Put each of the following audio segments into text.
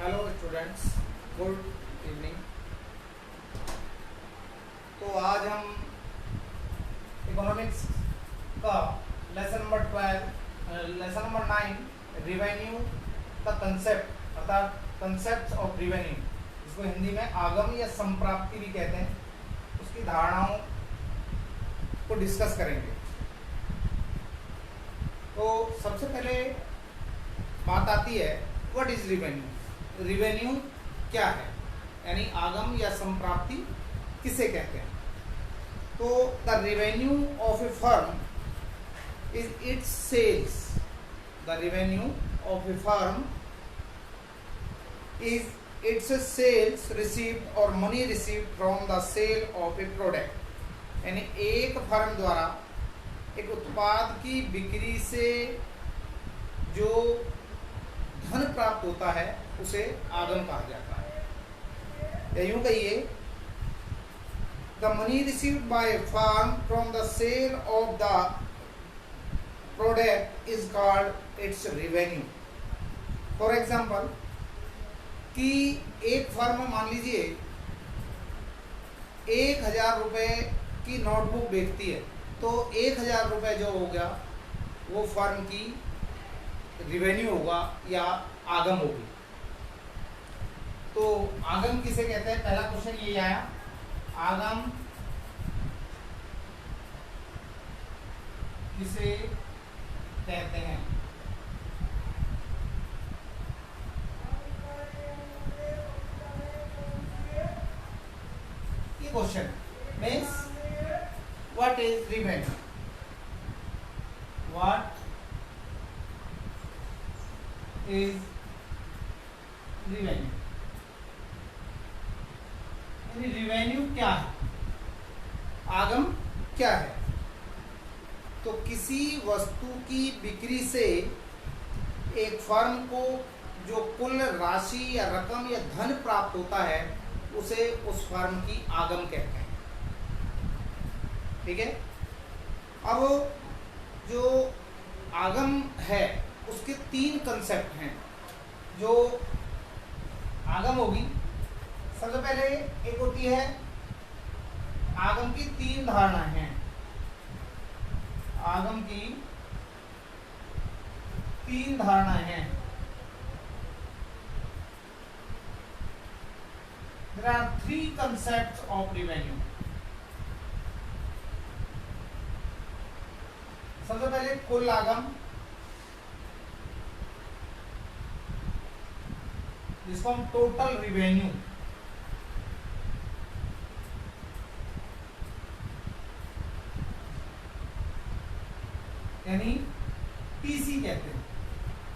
Hello students, good evening. तो आज हम इकोनॉमिक्स का लेसन नंबर 9 रिवेन्यू का कंसेप्ट अर्थात कंसेप्ट ऑफ रिवेन्यू, इसको हिंदी में आगम या संप्राप्ति भी कहते हैं, उसकी धारणाओं को डिस्कस करेंगे। तो सबसे पहले बात आती है व्हाट इज रिवेन्यू। रिवेन्यू क्या है, यानी आगम या संप्राप्ति किसे कहते हैं। तो the revenue of a firm is its sales. The revenue of a firm is its sales received और money received from the sale of a product. यानी एक फर्म द्वारा एक उत्पाद की बिक्री से जो धन प्राप्त होता है उसे आगम कहा जाता है। या यूं कहिए, the money received by firm from the sale of the product is called its revenue. For example, कि एक फर्म मान लीजिए 1000 रुपये की नोटबुक बेचती है, तो 1000 रुपये जो हो गया वो फर्म की रिवेन्यू होगा या आगम होगी। तो आगम किसे कहते हैं, पहला क्वेश्चन ये आया, आगम किसे कहते हैं। ये question means what is revenue, what is revenue, revenue क्या है, आगम क्या है। तो किसी वस्तु की बिक्री से एक फर्म को जो कुल राशि या रकम या धन प्राप्त होता है उसे उस फर्म की आगम कहते हैं। ठीक है। अब जो आगम है उसके 3 कंसेप्ट हैं। जो आगम होगी, सबसे पहले एक होती है आगम की 3 धारणाएं हैं। आगम की 3 धारणाएं हैं। There are 3 concepts of revenue. सबसे पहले कुल आगम, जिसको हम टोटल रिवेन्यू, यानी टीसी कहते हैं,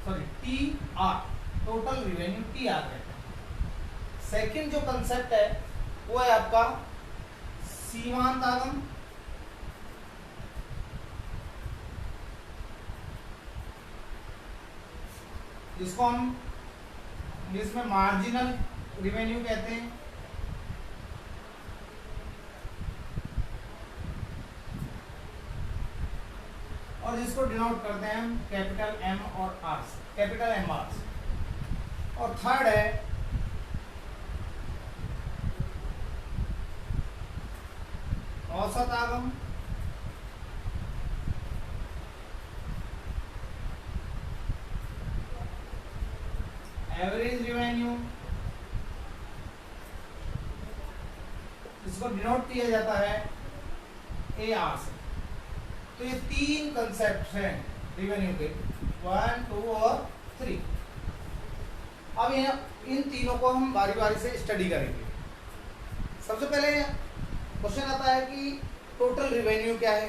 sorry TR, total revenue TR कहते हैं। सेकंड जो कंसेप्ट है वो है आपका सीमांत आगम, जिसको हम इंग्लिश में मार्जिनल रिवेन्यू कहते हैं। और जिसको डिनोट करते हैं हम कैपिटल एम और आर से, कैपिटल एम आर से। और थर्ड है औसत आगम, एवरेज रिवेन्यू, जिसको डिनोट किया जाता है ए आर से। तो ये 3 कंसेप्ट हैं रिवेन्यू के, 1, 2 और 3। अब इन तीनों को हम बारी बारी से स्टडी करेंगे। सबसे पहले क्वेश्चन आता है कि टोटल रिवेन्यू क्या है।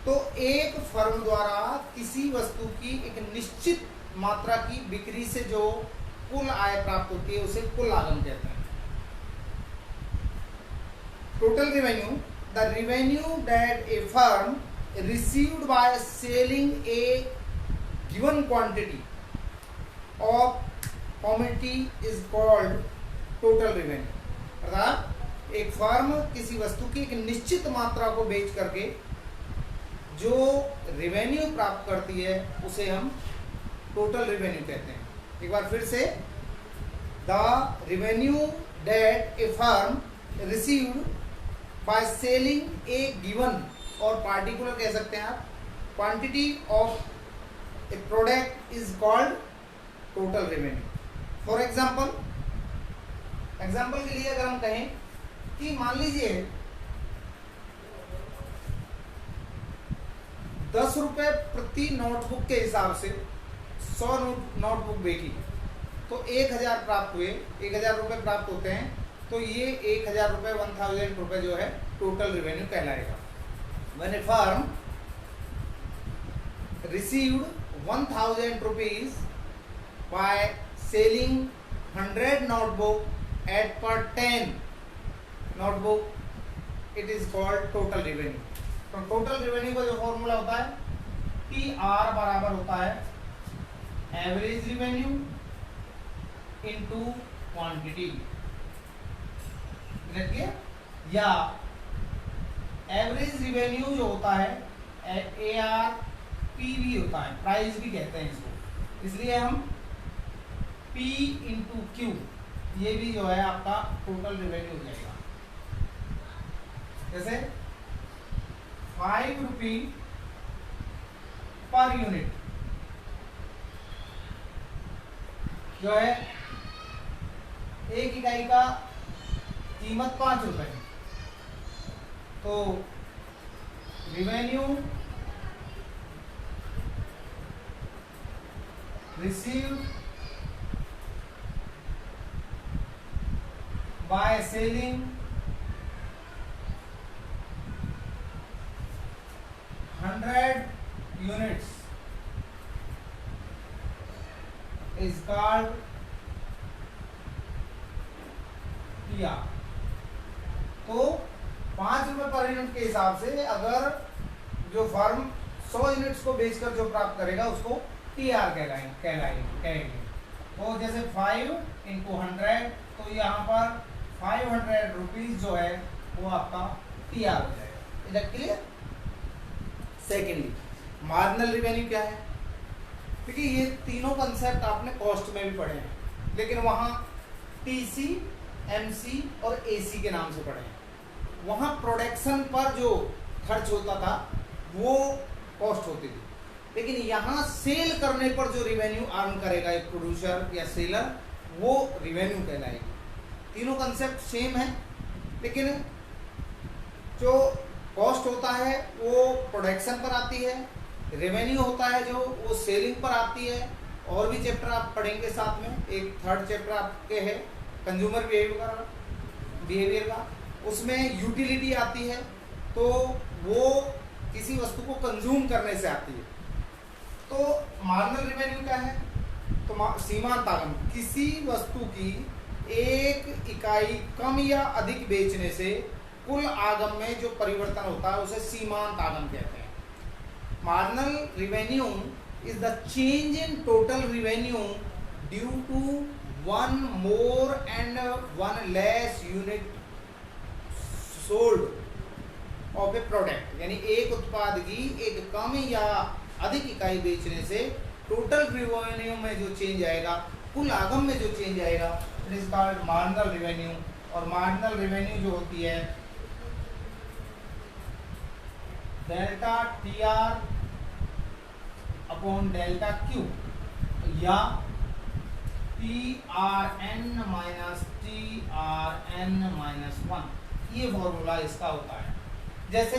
तो एक फर्म द्वारा किसी वस्तु की एक निश्चित मात्रा की बिक्री से जो कुल आय प्राप्त होती है उसे कुल आगम कहते हैं। Total revenue, the revenue that a firm received by selling a given quantity of commodity is called total revenue। अर्थात एक फर्म किसी वस्तु की एक निश्चित मात्रा को बेच करके जो रेवेन्यू प्राप्त करती है उसे हम टोटल रेवेन्यू कहते हैं। एक बार फिर से, the revenue that A firm received by selling A given, और पार्टिकुलर कह सकते हैं आप, quantity of a product is called total revenue. For example के लिए अगर हम कहें कि मान लीजिए 10 रुपए प्रति नोटबुक के हिसाब से 100 नोटबुक बेची तो 1000 प्राप्त हुए, 1000 रुपए प्राप्त होते हैं, तो ये 1000 रुपए 1000 रुपए जो है टोटल रेवेन्यू कहलाएगा। When a firm received 1000 rupees by selling 100 notebook at per 10 notebook, it is called total revenue. तो टोटल रेवेन्यू का जो फॉर्मूला होता है TR बराबर होता है एवरेज रेवेन्यू इनटू क्वांटिटी, या एवरेज रेवेन्यू जो होता है ARPV होता है, प्राइस भी कहते हैं इसको, इसलिए हम P इंटू Q, ये भी जो है आपका टोटल रेवेन्यू हो जाएगा। जैसे 5 रुपी पर यूनिट जो है, एक इकाई का कीमत 5 रुपए, तो revenue received by selling 100 units is called PR। तो 5 रुपए पर यूनिट के हिसाब से अगर जो फर्म 100 यूनिट्स को बेचकर जो प्राप्त करेगा उसको TR कहेंगे। तो जैसे 5 इंटू 100, तो यहाँ पर 500 रुपीज जो है वो आपका TR हो जाएगा। Is that clear? Secondly, marginal revenue क्या है? देखिए ये तीनों कंसेप्ट आपने कॉस्ट में भी पढ़े हैं, लेकिन वहाँ TC, MC और AC के नाम से पढ़े हैं। वहाँ प्रोडक्शन पर जो खर्च होता था वो कॉस्ट होती थी, लेकिन यहाँ सेल करने पर जो रेवेन्यू अर्न करेगा एक प्रोड्यूसर या सेलर, वो रेवेन्यू कहलाएगी। तीनों कंसेप्ट सेम है, लेकिन जो कॉस्ट होता है वो प्रोडक्शन पर आती है, रेवेन्यू होता है जो वो सेलिंग पर आती है। और भी चैप्टर आप पढ़ेंगे साथ में, एक थर्ड चैप्टर आपके है कंज्यूमर बिहेवियर का, उसमें यूटिलिटी आती है, तो वो किसी वस्तु को कंज्यूम करने से आती है। तो मार्जिनल रेवेन्यू क्या है? तो सीमांत आगम, किसी वस्तु की एक इकाई कम या अधिक बेचने से कुल आगम में जो परिवर्तन होता है उसे सीमांत आगम कहते हैं। Marginal revenue is the change in total revenue due to 1 more and 1 less unit sold of a product, यानी एक उत्पाद की एक कम या अधिक इकाई बेचने से टोटल रेवेन्यू में जो चेंज आएगा, कुल आगम में जो चेंज आएगा, it is called marginal revenue. और मार्जिनल रेवेन्यू जो होती है delta TR upon delta Q या TRN माइनस TRN माइनस 1, ये फॉर्मूला इसका होता है। जैसे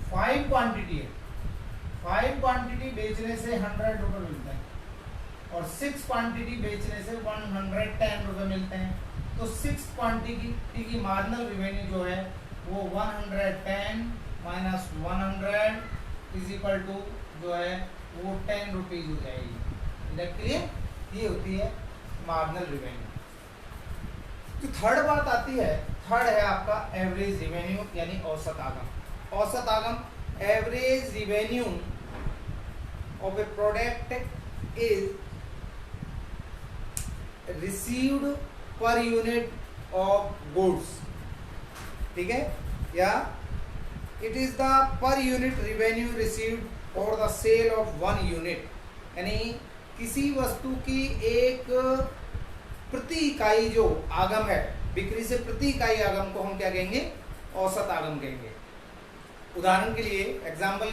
5 क्वांटिटी है, 5 क्वांटिटी बेचने से 100 रुपये मिलते हैं और 6 क्वांटिटी बेचने से 110 रुपये मिलते हैं। तो 6 क्वांटिटी की मार्जिनल रेवेन्यू जो है वो 110 माइनस 100 इज इक्वल टू जो है वो 10 रुपीज हो जाएगी। क्लियर? ये होती है मार्जिनल रेवेन्यू। तो थर्ड बात आती है, थर्ड है आपका एवरेज रेवेन्यू यानी औसत आगम। औसत आगम, average revenue of a product is received per unit of goods, ठीक है, या it is the per unit revenue received for the sale of 1 unit, यानी किसी वस्तु की एक प्रति इकाई जो आगम है, बिक्री से प्रति इकाई आगम को हम क्या कहेंगे, औसत आगम कहेंगे। उदाहरण के लिए एग्जाम्पल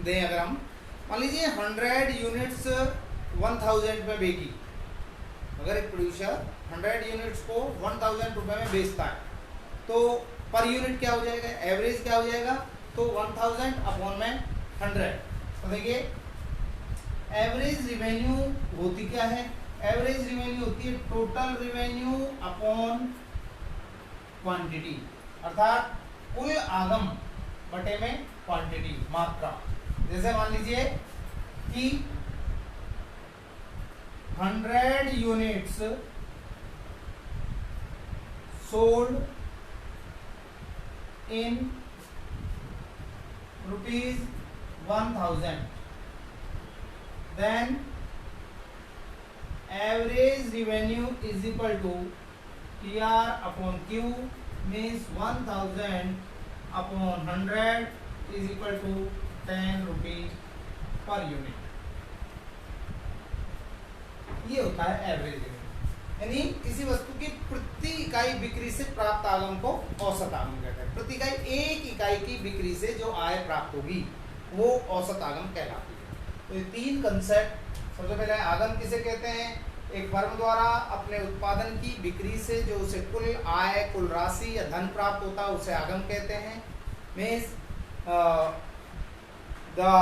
दें, अगर हम मान लीजिए 100 यूनिट्स 1000 में बेची, अगर एक प्रोड्यूसर 100 यूनिट्स को 1000 रुपए में बेचता है तो पर यूनिट क्या हो जाएगा, एवरेज क्या हो जाएगा, तो 1000 अपॉन में 100। तो देखिए एवरेज रिवेन्यू होती क्या है, एवरेज रिवेन्यू होती है टोटल रिवेन्यू अपॉन क्वांटिटी, अर्थात कुल आगम बटे में क्वांटिटी, मात्रा। जैसे मान लीजिए कि 100 units sold in ₹1000, then average revenue is equal to TR upon Q, means 1000 upon 100 is equal to 10 rupees per unit। ये होता है एवरेज रेवेन्यू, यानी किसी वस्तु की प्रति इकाई बिक्री से प्राप्त आगम को औसत आगम कहते हैं। प्रति इकाई, एक इकाई की बिक्री से जो आय प्राप्त होगी वो औसत आगम कहलाती है। तो ये तीन कंसेप्ट, सबसे पहले आगम किसे कहते हैं, एक फर्म द्वारा अपने उत्पादन की बिक्री से जो उसे कुल आय, कुल राशि या धन प्राप्त होता है उसे आगम कहते हैं। Means the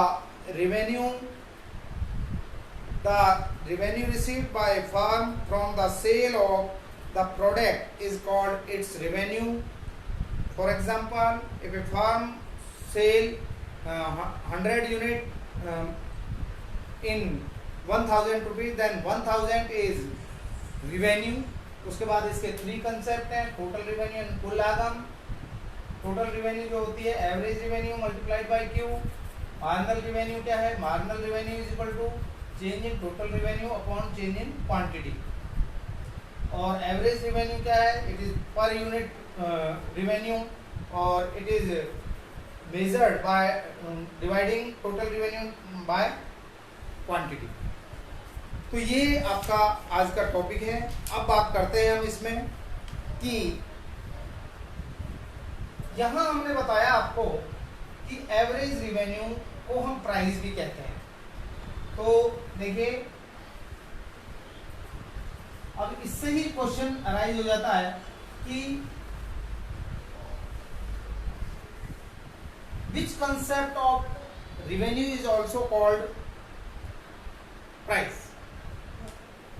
revenue received by a firm from the sale of the product is called its revenue. For example, if a firm sell 100 unit in 1000 rupees, then 1000 is revenue। उसके बाद इसके 3 कंसेप्ट हैं, टोटल रेवेन्यू एंड कुल आगम। Total revenue जो होती है average revenue multiplied by Q. Marginal revenue क्या है, marginal revenue is equal to change in total revenue upon change in quantity. और एवरेज रेवेन्यू क्या है, it is per unit revenue और it is measured by dividing total revenue by quantity. तो ये आपका आज का टॉपिक है। अब बात करते हैं हम इसमें कि यहां हमने बताया आपको कि एवरेज रेवेन्यू को हम प्राइस भी कहते हैं। तो देखिए अब इससे ही क्वेश्चन अराइज हो जाता है कि which concept of revenue is also called price.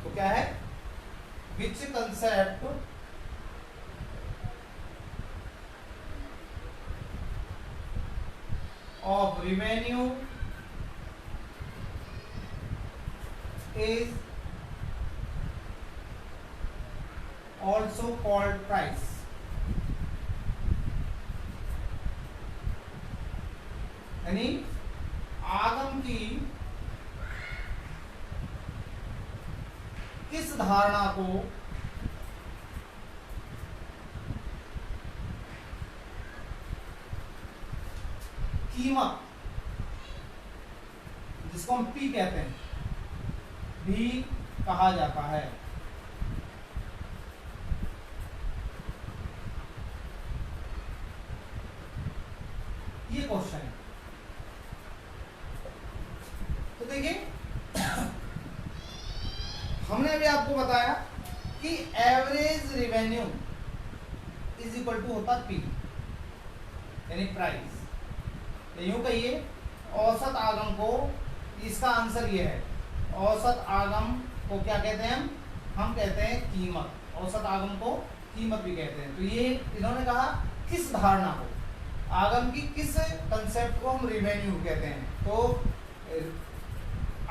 तो क्या है, which concept of revenue is also called price। यानी आगम की किस धारणा को कीमत, जिसको हम पी कहते हैं, भी कहा जाता है। ये क्वेश्चन है। तो देखिए हमने अभी आपको बताया कि average revenue is equal to होता पी, यानी प्राइस। यूं कहिए औसत आगम को, इसका आंसर ये है, औसत आगम को क्या कहते हैं हम कहते हैं कीमत। औसत आगम को कीमत भी कहते हैं। तो ये इन्होंने कहा किस धारणा को, आगम की किस कंसेप्ट को हम रेवेन्यू कहते हैं। तो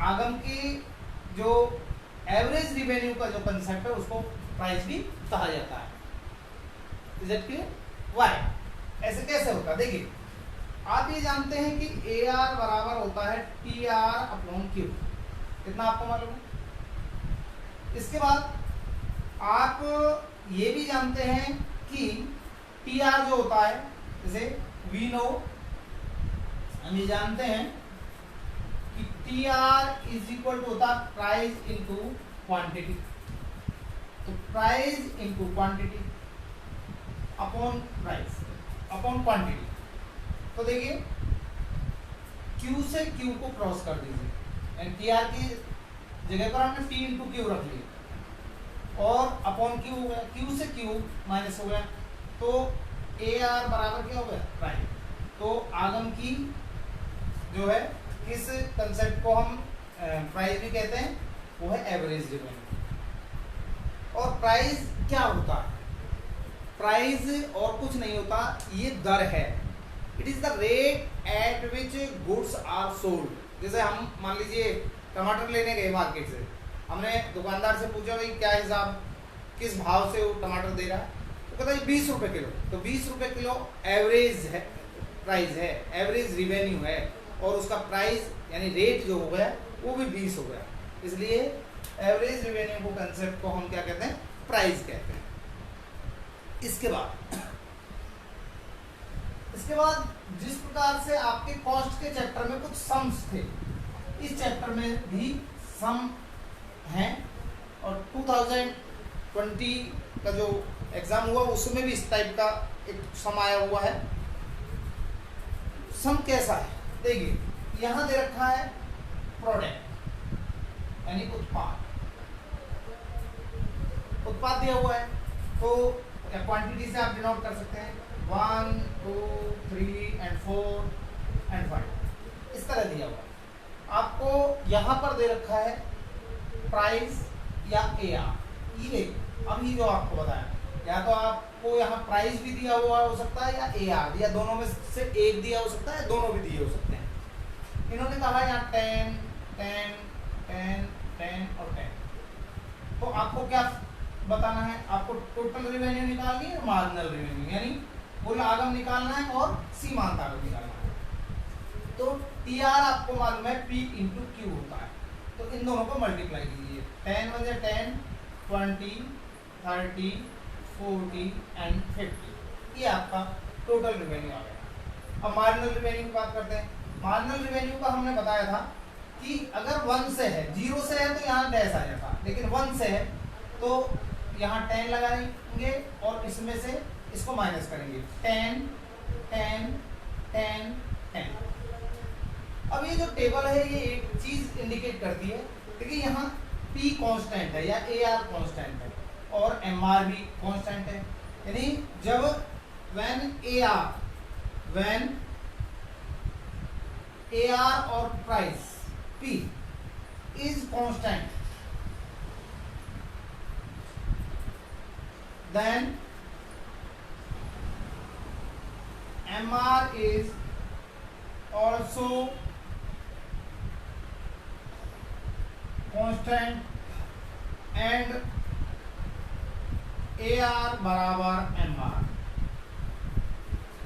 आगम की जो एवरेज रेवेन्यू का जो कंसेप्ट है उसको प्राइस भी कहा जाता है। Is it clear? व्हाई ऐसे कैसे होता है, देखिए आप ये जानते हैं कि AR बराबर होता है TR अपॉन Q, कितना आपको मालूम है। इसके बाद आप ये भी जानते हैं कि TR जो होता है, जैसे वी नो, हम ये जानते हैं कि TR इज इक्वल टू होता है प्राइस इनटू क्वांटिटी। तो price into quantity upon price upon quantity. तो देखिए Q से Q को क्रॉस कर दीजिए, टी आर की जगह पर हमने T इंटू क्यू रख लिया और अपॉन Q हो गया, Q से Q माइनस हो गया, तो ए आर बराबर क्या हो गया प्राइस। तो आगम की जो है किस कंसेप्ट को हम प्राइस भी कहते हैं, वो है एवरेज रेवेन्यू। और प्राइस क्या होता है, प्राइस और कुछ नहीं होता, ये दर है। It is the rate at which goods are sold. जैसे हम मान लीजिए टमाटर लेने गए मार्केट से, हमने दुकानदार से पूछा भाई क्या हिसाब, किस भाव से वो टमाटर दे रहा है, तो कहता है 20 रुपए किलो। तो 20 रुपए किलो एवरेज है, प्राइस है, एवरेज रिवेन्यू है, और उसका प्राइस यानी रेट जो हो गया वो भी 20 हो गया। इसलिए एवरेज रिवेन्यू को कंसेप्ट को हम क्या कहते हैं, प्राइस कहते हैं। इसके बाद जिस प्रकार से आपके कॉस्ट के चैप्टर में कुछ सम्स थे, इस चैप्टर में भी सम हैं, और 2020 का जो एग्जाम हुआ उसमें भी इस टाइप का एक सम आया हुआ है। सम कैसा है, देखिए यहां दे रखा है प्रोडक्ट यानी उत्पाद दिया हुआ है, तो क्वांटिटी से आप डिनोट कर सकते हैं 1 2 3 and 4 and 5 इस तरह दिया हुआ है। आपको यहाँ पर दे रखा है प्राइस या ए आर। ये अभी जो आपको बताया, या तो आपको यहाँ प्राइस भी दिया हुआ हो सकता है या ए आर, या दोनों में से एक दिया हो सकता है, दोनों भी दिए हो सकते हैं। इन्होंने कहा यहाँ 10 10 10 10 और 10। तो आपको क्या बताना है, आपको टोटल रिवेन्यू निकालनी है, मार्जिनल रिवेन्यू यानी कुल आगम निकालना है और सीमांत आगम निकालना है। तो टी आर आपको मालूम है P इंटू क्यू होता है, तो इन दोनों को मल्टीप्लाई कीजिए, 10 बजे 10 20 30 40 एंड 50, ये आपका टोटल रिवेन्यू आ गया। अब मार्जिनल रिवेन्यू की बात करते हैं। मार्जिनल रिवेन्यू का हमने बताया था कि अगर 1 से है, 0 से है तो यहाँ डैश आ जाता, लेकिन 1 से है तो यहाँ 10 लगाएंगे और इसमें से इसको माइनस करेंगे, 10 10 10 10। अब ये जो टेबल है ये एक चीज इंडिकेट करती है, देखिए यहाँ P कांस्टेंट है या AR कांस्टेंट है और MR भी कांस्टेंट है, यानी जब when AR और price P is constant, then MR is also constant and AR बराबर MR।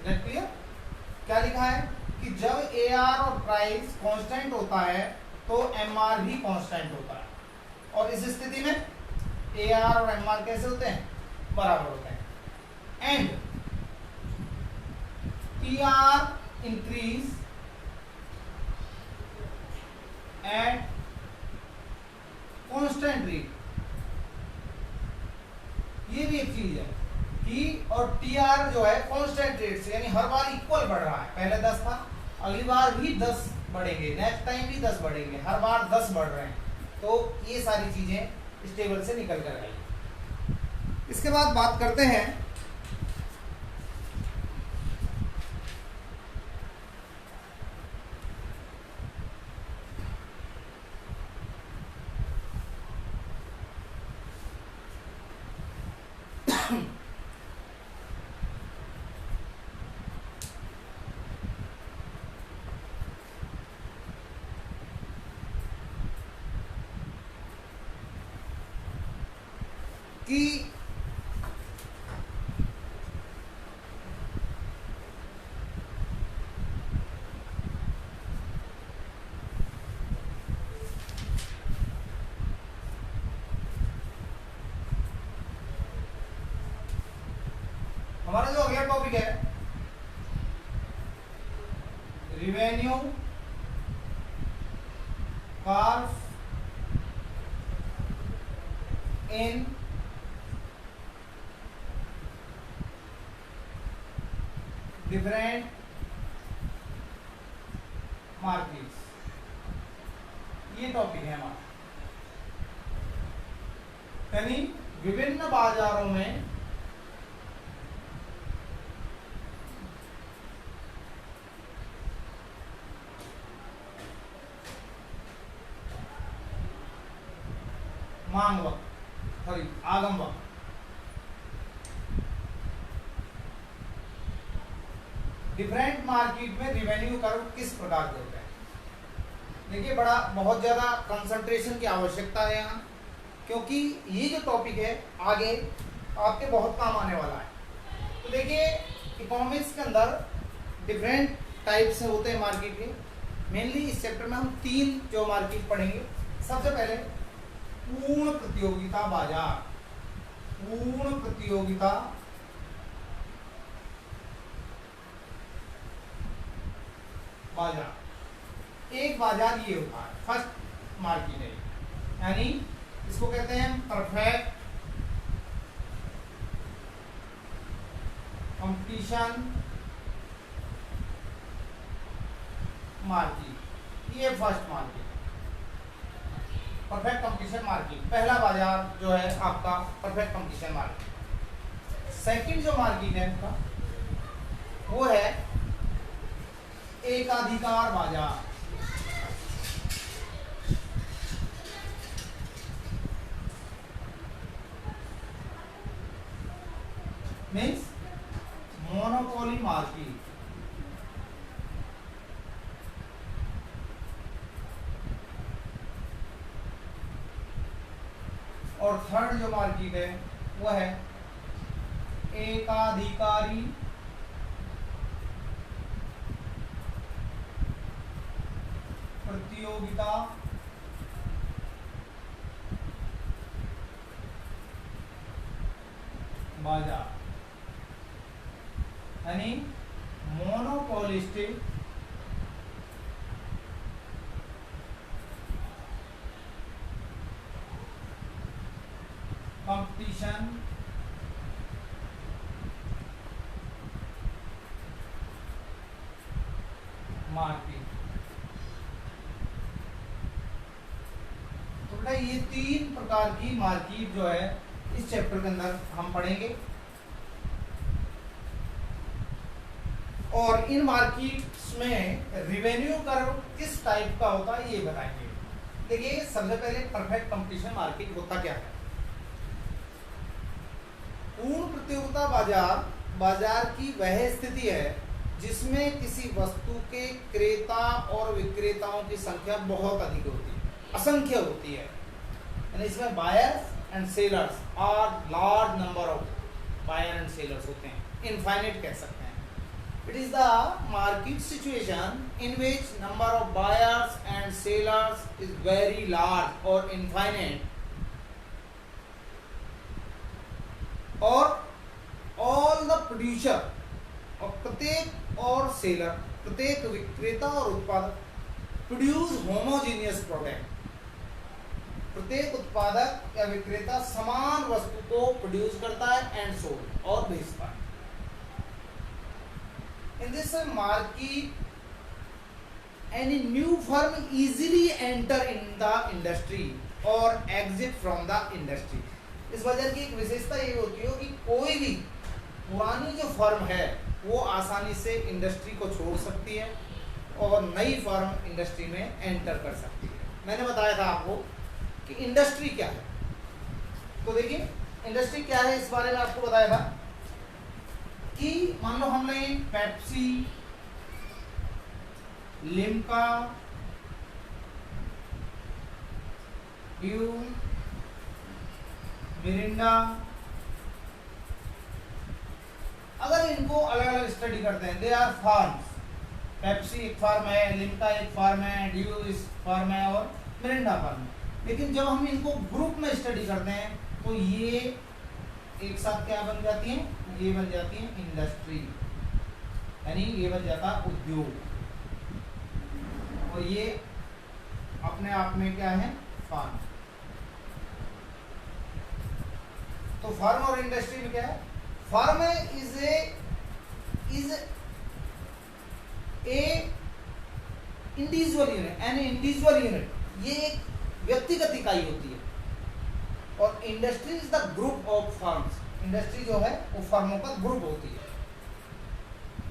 क्लियर? क्या लिखा है कि जब AR और प्राइस कांस्टेंट होता है तो MR भी कांस्टेंट होता है, और इस स्थिति में AR और MR कैसे होते हैं, बराबर होते हैं। And TR increase at constant rate. ये भी एक चीज है कि और TR जो है कांस्टेंट रेट से, यानी हर बार इक्वल बढ़ रहा है, पहले 10 था, अगली बार भी 10 बढ़ेंगे, नेक्स्ट टाइम भी 10 बढ़ेंगे, हर बार 10 बढ़ रहे हैं। तो ये सारी चीजें इस टेबल से निकल कर आई। इसके बाद बात करते हैं कि हमारा जो अगला टॉपिक है revenue curve in different markets, ये टॉपिक है हमारा। यानी विभिन्न बाजारों में मांग वक्त, सॉरी आगम वक्त, डिफरेंट मार्केट में रिवेन्यू कर्व किस प्रकार के होता है। देखिए बड़ा बहुत ज्यादा कंसंट्रेशन की आवश्यकता है यहाँ, क्योंकि ये जो टॉपिक है आगे आपके बहुत काम आने वाला है। तो देखिए इकोनॉमिक्स के अंदर डिफरेंट टाइप्स होते हैं मार्केट के। मेनली इस चैप्टर में हम 3 जो मार्केट पढ़ेंगे। सबसे पहले पूर्ण प्रतियोगिता बाजार, पूर्ण प्रतियोगिता बाजार। एक बाजार ये होता है, फर्स्ट मार्केट है, यानी इसको कहते हैं परफेक्ट कंपटीशन मार्केट। ये first market, perfect competition market, पहला बाजार जो है आपका परफेक्ट कंपटीशन मार्केट। सेकंड जो मार्केट है आपका वो है एकाधिकार बाजार, मीन्स मोनोपोली मार्केट। और थर्ड जो मार्केट है वो है एकाधिकारी प्रतियोगिता बाजार, यानी मोनोपोलिस्टिक कंपटीशन मार्केट। तो बेटा ये 3 प्रकार की मार्केट जो है इस चैप्टर के अंदर हम पढ़ेंगे, और इन मार्केट्स में रिवेन्यू कर्व किस टाइप का होता है ये बताएंगे। देखिए सबसे पहले परफेक्ट कंपटीशन मार्केट होता क्या है। पूर्ण प्रतियोगिता बाजार बाजार की वह स्थिति है जिसमें किसी वस्तु के क्रेता और विक्रेताओं की संख्या बहुत अधिक होती है, असंख्य होती है। यानी इसमें buyers and sellers are large number of buyer and sellers होते हैं, इनफाइनाइट कह सकते हैं। It is the market situation in which number of buyers and sellers is very large और इनफाइनाइट, और ऑल द प्रोड्यूसर, और प्रत्येक और सेलर, प्रत्येक विक्रेता और उत्पादक प्रोड्यूस होमोजीनियस प्रोडक्ट, प्रत्येक उत्पादक या विक्रेता समान वस्तु को प्रोड्यूस करता है एंड सोल्ड, और बेचता है। In this market any new firm easily enter in the industry और एग्जिट फ्रॉम द इंडस्ट्री। इस बाजार की एक विशेषता ये होती है कि कोई भी पुरानी जो फर्म है वो आसानी से इंडस्ट्री को छोड़ सकती है और नई फर्म इंडस्ट्री में एंटर कर सकती है। मैंने बताया था आपको कि इंडस्ट्री क्या है। तो देखिए इंडस्ट्री क्या है, इस बारे में आपको बताया था कि मान लो हमने पेप्सी, लिम्का, ड्यू, मिरिंडा, अगर इनको अलग अलग स्टडी करते हैं, दे आर फार्म्स। पेप्सी एक फार्म है, लिम्का एक फार्म है, ड्यू इस फार्म है और मिरिंडा फार्म है। लेकिन जब हम इनको ग्रुप में स्टडी करते हैं तो ये एक साथ क्या बन जाती हैं, ये बन जाती है इंडस्ट्री, यानी ये बन जाता उद्योग, और ये अपने आप में क्या है, फार्म। तो फार्म और इंडस्ट्री में क्या है, firm is a individual unit, an individual unit, ये एक व्यक्तिगत इकाई होती है। और industry is the group of firms, industry जो है वो फर्मों का ग्रुप होती है।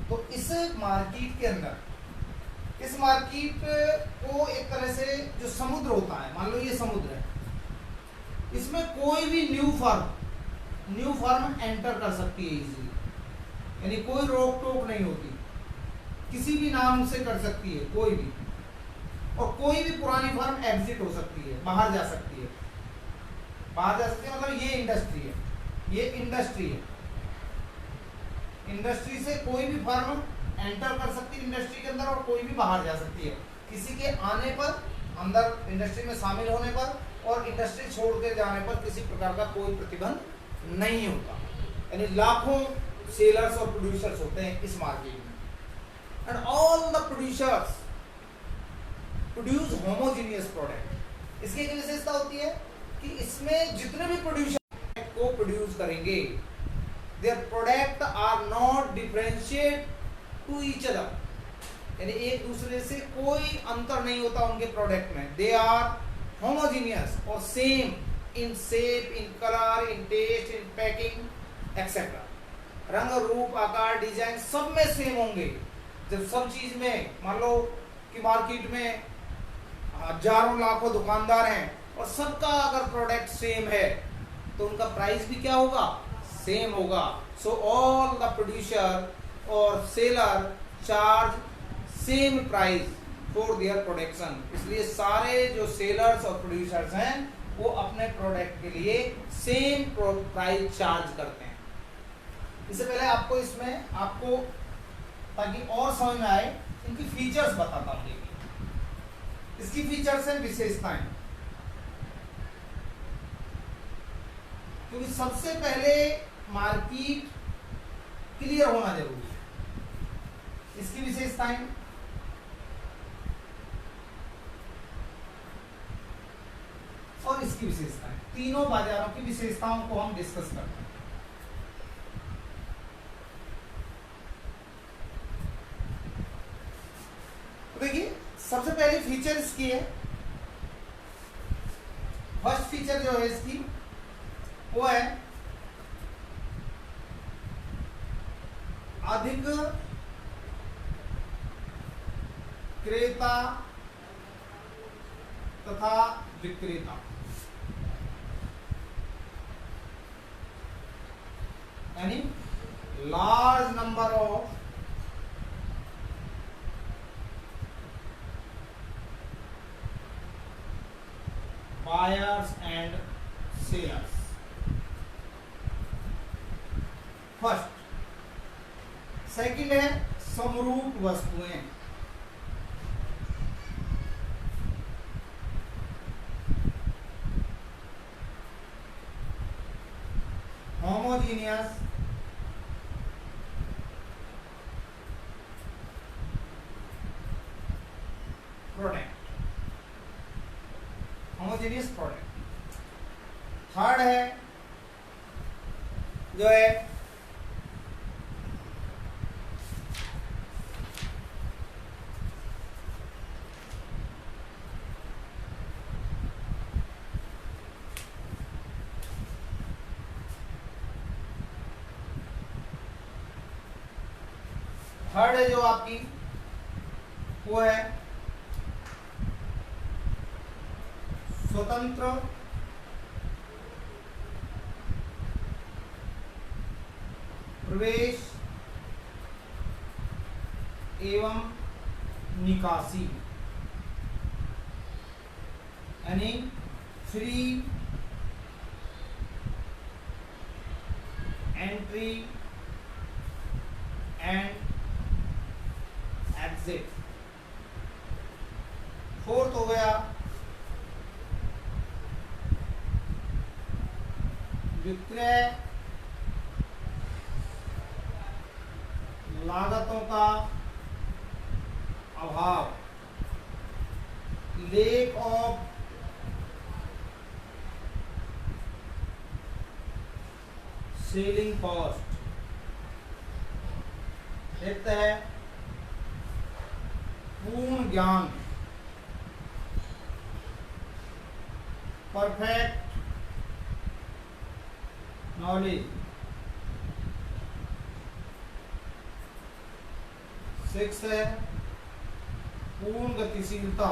तो इस मार्केट के अंदर, इस मार्केट को एक तरह से जो समुद्र होता है, मान लो ये समुद्र है, इसमें कोई भी न्यू फर्म एंटर कर सकती है इजीली, यानी कोई रोक टोक नहीं होती, किसी भी नाम से कर सकती है कोई भी, और कोई भी पुरानी फर्म एग्जिट हो सकती है, बाहर जा सकती है, बाहर जा सकती है, मतलब ये इंडस्ट्री है, ये इंडस्ट्री है। इंडस्ट्री से कोई भी फर्म एंटर कर सकती है इंडस्ट्री के अंदर, और कोई भी बाहर जा सकती है किसी के आने पर, अंदर इंडस्ट्री में शामिल होने पर, और इंडस्ट्री छोड़ के जाने पर किसी प्रकार का कोई प्रतिबंध नहीं होता। यानी लाखों सेलर्स और प्रोड्यूसर्स होते हैं इस मार्केट में, and all the producers produce homogeneous product. इसकी एक विशेषता होती है कि इसमें जितने भी प्रोड्यूसर को प्रोड्यूस करेंगे, their product are not differentiate to each other, यानी एक दूसरे से कोई अंतर नहीं होता उनके प्रोडक्ट में। दे आर होमोजीनियस और same in shape, in colour, in taste, in packing etcetera. रंग, रूप, आकार, डिजाइन सब में सेम होंगे। जब सब चीज में, मान लो कि मार्केट में हजारों लाखों दुकानदार हैं और सबका अगर प्रोडक्ट सेम है तो उनका प्राइस भी क्या होगा, सेम होगा। सो ऑल द प्रोड्यूसर और seller charge same price for their production. इसलिए सारे जो सेलर्स और प्रोड्यूसर्स हैं वो अपने प्रोडक्ट के लिए सेम प्राइस चार्ज करते हैं। इससे पहले आपको इसमें, आपको ताकि और समझ में आए, इनकी फीचर्स बताता हूँ। इसकी फीचर्स हैं, विशेषताएं, क्योंकि सबसे पहले मार्केट क्लियर होना जरूरी है। इसकी विशेषताएं, और इसकी विशेषताएं, तीनों बाजारों की विशेषताओं को हम डिस्कस करते हैं। देखिए, सबसे पहली फीचर इसकी है, फर्स्ट फीचर जो है इसकी वो है अधिक क्रेता तथा विक्रेता, यानी large number of buyers and sellers। First. Second है समरूप वस्तुएं, homogeneous product, homogeneous product. Third है जो है जो आपकी वो है स्वतंत्र प्रवेश एवं निकासी, यानी free entry and exit. Fourth हो गया विक्रय लागतों का अभाव, लेक ऑफ सेलिंग कॉस्ट। देखते हैं पूर्ण ज्ञान, परफेक्ट नॉलेज। 6 है पूर्ण गतिशीलता,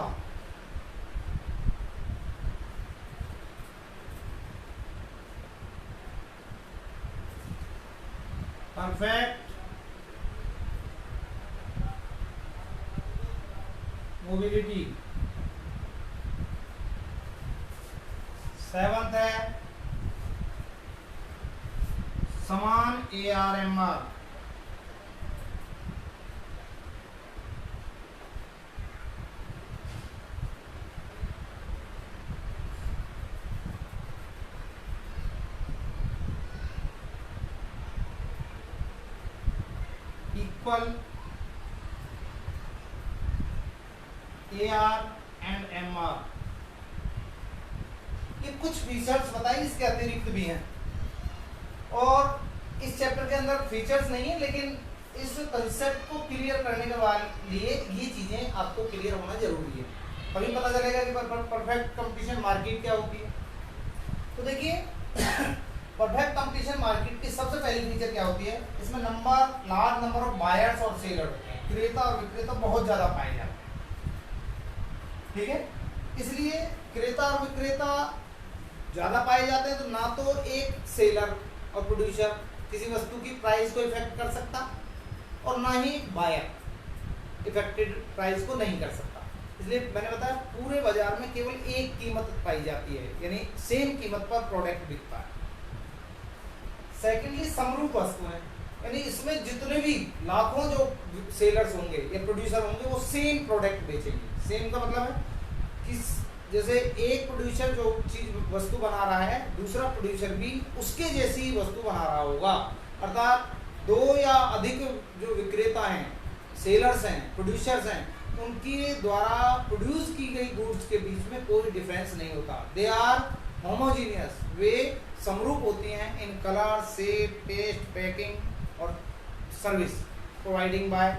परफेक्ट मोबिलिटी। 7th है समान ARMR, equal AR and MR। ये कुछ फीचर्स बताइए, इसके अतिरिक्त भी हैं। और इस चैप्टर के अंदर फीचर्स नहीं है, लेकिन इस कंसेप्ट को क्लियर करने के बाद लिए ये चीजें आपको क्लियर होना जरूरी है, तभी पता चलेगा कि परफेक्ट कंपटीशन मार्केट क्या होती है। तो देखिए परफेक्ट कंपटीशन मार्केट की सबसे पहली फीचर क्या होती है, इसमें लार्ज नंबर ऑफ बायर्स और सेलर होते हैं, क्रेता और विक्रेता बहुत ज्यादा पाए जाते हैं। ठीक है, इसलिए क्रेता और विक्रेता ज्यादा पाए जाते हैं, तो ना तो एक सेलर और प्रोड्यूसर किसी वस्तु की प्राइस को इफेक्ट कर सकता, और ना ही बायर इफेक्टेड प्राइस को नहीं कर सकता। इसलिए मैंने बताया पूरे बाजार में केवल एक कीमत पाई जाती है, यानी सेम कीमत पर प्रोडक्ट बिकता है। सेकेंडली समरूप वस्तुएं, यानी इसमें जितने भी लाखों जो सेलर्स होंगे या प्रोड्यूसर होंगे वो सेम प्रोडक्ट बेचेंगे। सेम का मतलब है कि जैसे एक प्रोड्यूसर जो चीज वस्तु बना रहा है, दूसरा प्रोड्यूसर भी उसके जैसी वस्तु बना रहा होगा। अर्थात दो या अधिक जो विक्रेता हैं, सेलर्स हैं, प्रोड्यूसर्स हैं, उनके द्वारा प्रोड्यूस की गई गुड्स के बीच में कोई डिफरेंस नहीं होता। दे आर होमोजीनियस, वे समरूप होती हैं in colour, shape, taste, packing और सर्विस प्रोवाइडिंग बाय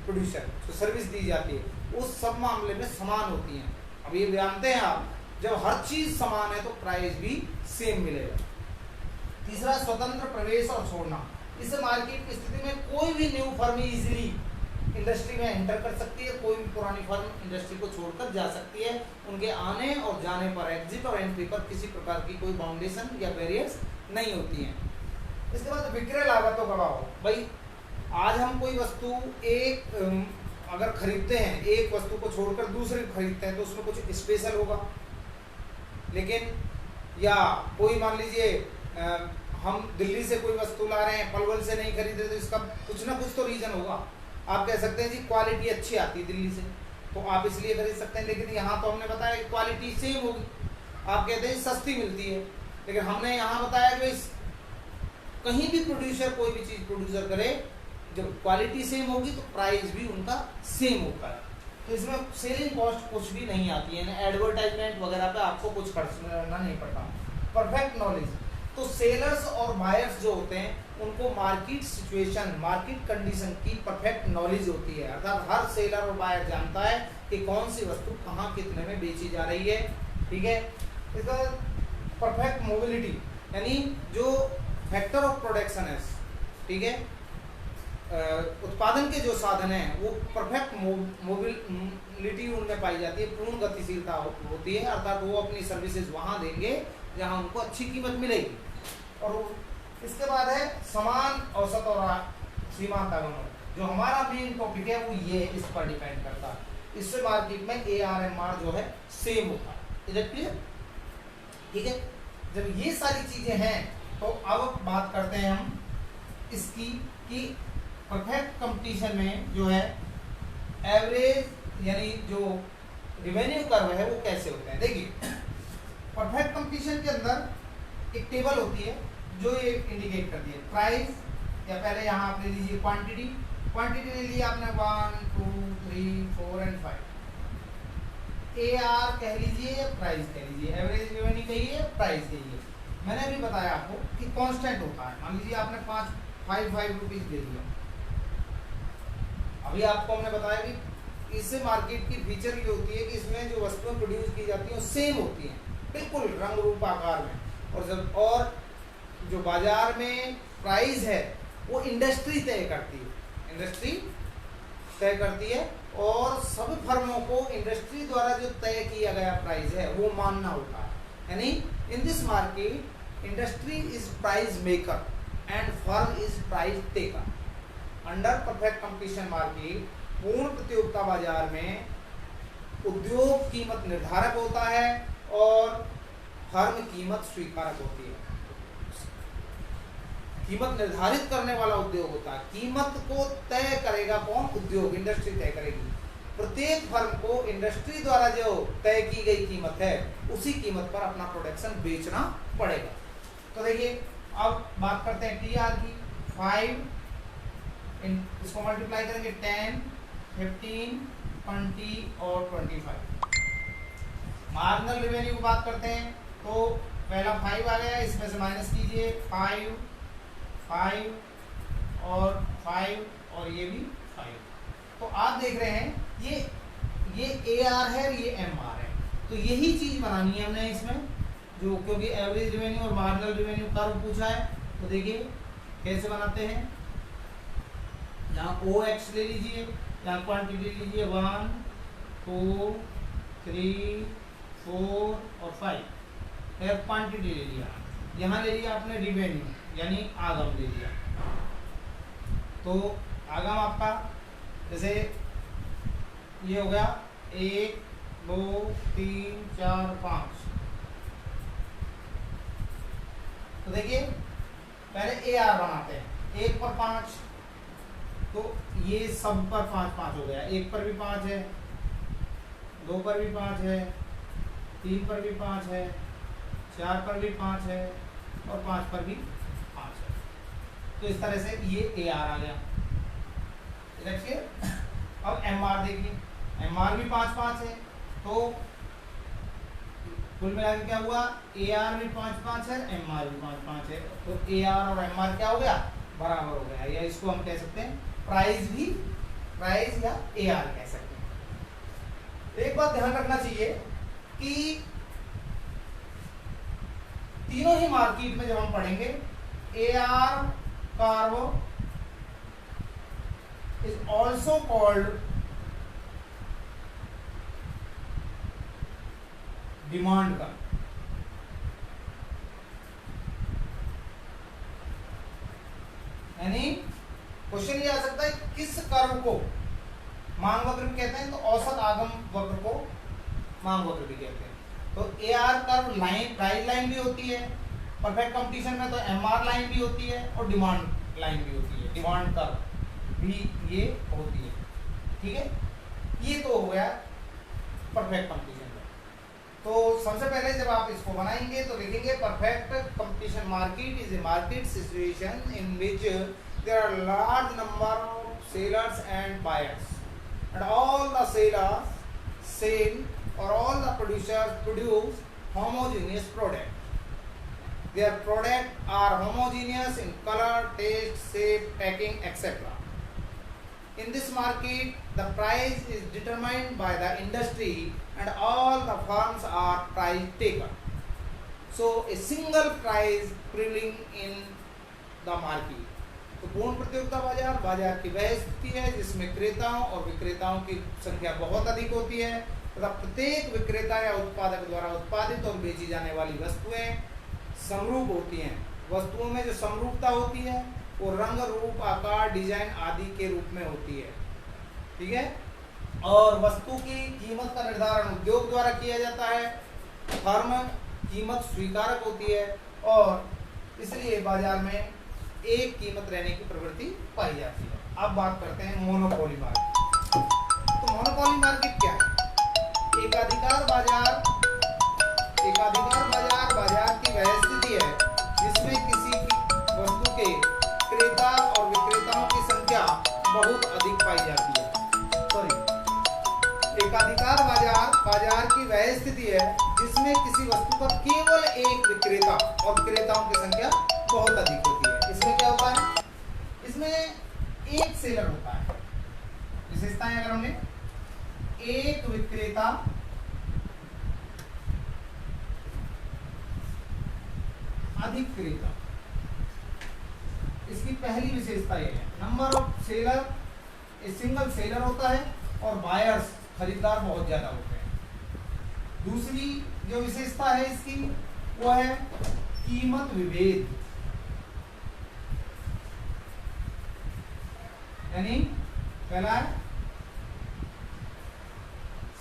प्रोड्यूसर, जो सर्विस दी जाती है उस सब मामले में समान होती हैं। अब ये जानते हैं आप, जब हर चीज समान है तो प्राइस भी सेम मिलेगा। तीसरा, स्वतंत्र प्रवेश और छोड़ना। इस मार्केट की स्थिति में कोई भी न्यू फर्म इजीली इंडस्ट्री में एंटर कर सकती है, कोई भी पुरानी फर्म इंडस्ट्री को छोड़कर जा सकती है। उनके आने और जाने पर, एग्जिट और एंट्री पर किसी प्रकार की कोई बाउंडेशन या बैरियर्स नहीं होती हैं। इसके बाद विक्रय लागतों का भाव। भाई आज हम कोई वस्तु अगर खरीदते हैं, एक वस्तु को छोड़कर दूसरी खरीदते हैं तो उसमें कुछ स्पेशल होगा, लेकिन या कोई मान लीजिए हम दिल्ली से कोई वस्तु ला रहे हैं, पलवल से नहीं खरीदे, तो इसका कुछ ना कुछ तो रीजन होगा। आप कह सकते हैं जी क्वालिटी अच्छी आती है दिल्ली से, तो आप इसलिए खरीद सकते हैं, लेकिन यहाँ तो हमने बताया क्वालिटी सेम होगी। आप कहते हैं सस्ती मिलती है, लेकिन हमने यहाँ बताया कि कहीं भी प्रोड्यूसर कोई भी चीज प्रोड्यूसर करे, जब क्वालिटी सेम होगी तो प्राइस भी उनका सेम होता है। तो इसमें सेलिंग कॉस्ट कुछ भी नहीं आती है, एडवर्टाइजमेंट वगैरह पे आपको कुछ खर्च करना नहीं पड़ता। परफेक्ट नॉलेज, तो सेलर्स और बायर्स जो होते हैं उनको मार्केट सिचुएशन, मार्केट कंडीशन की परफेक्ट नॉलेज होती है। अर्थात हर सेलर और बायर जानता है कि कौन सी वस्तु कहाँ कितने में बेची जा रही है। ठीक है, इसका परफेक्ट मोबिलिटी, यानी जो फैक्टर ऑफ प्रोडक्शन है, ठीक है, उत्पादन के जो साधन हैं वो परफेक्ट मोबिलिटी उनमें पाई जाती है, पूर्ण गतिशीलता होती है। अर्थात वो अपनी सर्विसेज वहाँ देंगे जहाँ उनको अच्छी कीमत मिलेगी। और इसके बाद है समान औसत और सीमांत आगमन, जो हमारा मेन टॉपिक है वो ये इस पर डिपेंड करता है। इससे मार्केट में ARMR जो है सेम होता है। Is it clear? ठीक है, जब ये सारी चीजें हैं तो अब बात करते हैं हम इसकी कि परफेक्ट कंपटीशन में जो है एवरेज यानी जो रिवेन्यू कर्व है वो कैसे होता है। देखिए परफेक्ट कंपटीशन के अंदर एक टेबल होती है जो ये इंडिकेट करती है प्राइस, या पहले यहाँ आप ले लीजिए क्वांटिटी ले लिया आपने 1 2 3 4 और 5। AR कह लीजिए या प्राइस कह लीजिए, एवरेज रेवेन्यू कहिए या प्राइस कहिए। मैंने अभी बताया आपको कि कांस्टेंट होता है। मान लीजिए आपने 5 रुपीज दे दिया, अभी आपको हमने बताया कि इससे मार्केट की फीचर ये होती है कि इसमें जो वस्तुएं प्रोड्यूस की जाती हैं वो सेम होती हैं, बिल्कुल रंग रूप आकार में, और जो बाजार में प्राइस है वो इंडस्ट्री तय करती है, इंडस्ट्री तय करती है, और सब फर्मों को इंडस्ट्री द्वारा जो तय किया गया प्राइस है वो मानना होता है। यानी in this market industry is price maker and firm is price taker. Under perfect competition market, पूर्ण प्रतियोगिता बाजार में उद्योग कीमत निर्धारक होता है और फर्म कीमत स्वीकारक होती है। कीमत निर्धारित करने वाला उद्योग होता है, कीमत को तय करेगा कौन? उद्योग, इंडस्ट्री तय करेगी। प्रत्येक फर्म को इंडस्ट्री द्वारा जो तय की गई कीमत है उसी कीमत पर अपना प्रोडक्शन बेचना पड़ेगा। तो देखिए अब बात करते हैं टीआर की। 5 इसको मल्टीप्लाई करेंगे 10, 15, 20 और 25। मार्जिनल रेवेन्यू की बात करते हैं तो पहला 5 आ गया, इसमें से माइनस कीजिए 5 और 5 और ये भी 5। तो आप देख रहे हैं ये AR है, ये MR है। तो यही चीज बनानी है हमने इसमें, जो क्योंकि एवरेज रेवेन्यू और मार्जिनल रेवेन्यू कर्व पूछा है। तो देखिए कैसे बनाते हैं, यहाँ OX ले लीजिए, यहाँ क्वांटिटी ले लीजिए 1, 2, 3, 4 और 5। फिर क्वांटिटी ले लिया, यहाँ ले लिया आपने रेवेन्यू यानी आगम ले लिया। तो आगम आपका जैसे ये हो गया 1, 2, 3, 4, 5। तो देखिए पहले AR बनाते हैं, 1 पर 5, तो ये सब पर 5 5 हो गया। 1 पर भी 5 है, 2 पर भी 5 है, 3 पर भी 5 है, 4 पर भी 5 है और 5 पर भी 5 है। तो इस तरह से ये AR आ गया। देखिए अब MR देखिए, MR भी 5 5 है, तो कुल मिला के क्या हुआ, AR भी 5 5 है, MR भी 5 5 है। तो AR और MR क्या हो गया, बराबर हो गया, या इसको हम कह सकते हैं प्राइस या AR कह सकते हैं। एक बात ध्यान रखना चाहिए कि तीनों ही मार्केट में जब हम पढ़ेंगे AR curve is also called demand curve. यानी क्वेश्चन ये आ सकता है किस कर्व को मांग वक्र भी कहते हैं, तो औसत आगम वक्र को मांग वक्र भी कहते हैं। तो AR curve line, price line भी होती है, परफेक्ट कंपटीशन में तो MR लाइन भी होती है और डिमांड लाइन भी होती है, डिमांड कर्व भी ये होती है। ठीक है, ये तो हो गया परफेक्ट कंपटीशन में। तो सबसे पहले जब आप इसको बनाएंगे तो लिखेंगे perfect competition market is a market situation in which there are large number of sellers and buyers and all the sellers sell और all the producers produce homogeneous product. Their product are homogeneous in color, taste, shape, packing, etc. In this market, the price is determined by the industry and all the firms are price taker. So a single price prevailing in the market. तो पूर्ण प्रतियोगिता बाजार की वह स्थिति है जिसमें क्रेताओं और विक्रेताओं की संख्या बहुत अधिक होती है तथा प्रत्येक विक्रेता या उत्पादक द्वारा उत्पादित और बेची जाने वाली वस्तुएं समरूप होती हैं। वस्तुओं में जो समरूपता होती है वो रंग, रूप, आकार, डिजाइन आदि के रूप में होती है। ठीक है, और वस्तु की कीमत का निर्धारण उद्योग द्वारा किया जाता है, फर्म कीमत स्वीकारक होती है और इसलिए बाजार में एक कीमत रहने की प्रवृत्ति पाई जाती है। अब बात करते हैं मोनोपोली मार्केट। तो मोनोपोली मार्केट क्या है? एकाधिकार बाजार बाजार की वह स्थिति है जिसमें किसी वस्तु के क्रेता और विक्रेताओं की संख्या बहुत अधिक पाई जाती है। सॉरी, एकाधिकार बाजार की वह स्थिति है जिसमें किसी वस्तु पर केवल एक विक्रेता और विक्रेताओं की संख्या बहुत अधिक होती है। इसमें क्या होता है? इसमें एक सेलर होता है। विशेषताएं अगर हमने एक विक्रेता अधिक क्रेता। इसकी पहली विशेषता ये है, number of seller, single seller होता है और बायर्स खरीदार बहुत ज्यादा होते हैं। दूसरी जो विशेषता है इसकी वो है कीमत विभेद, यानी पहला है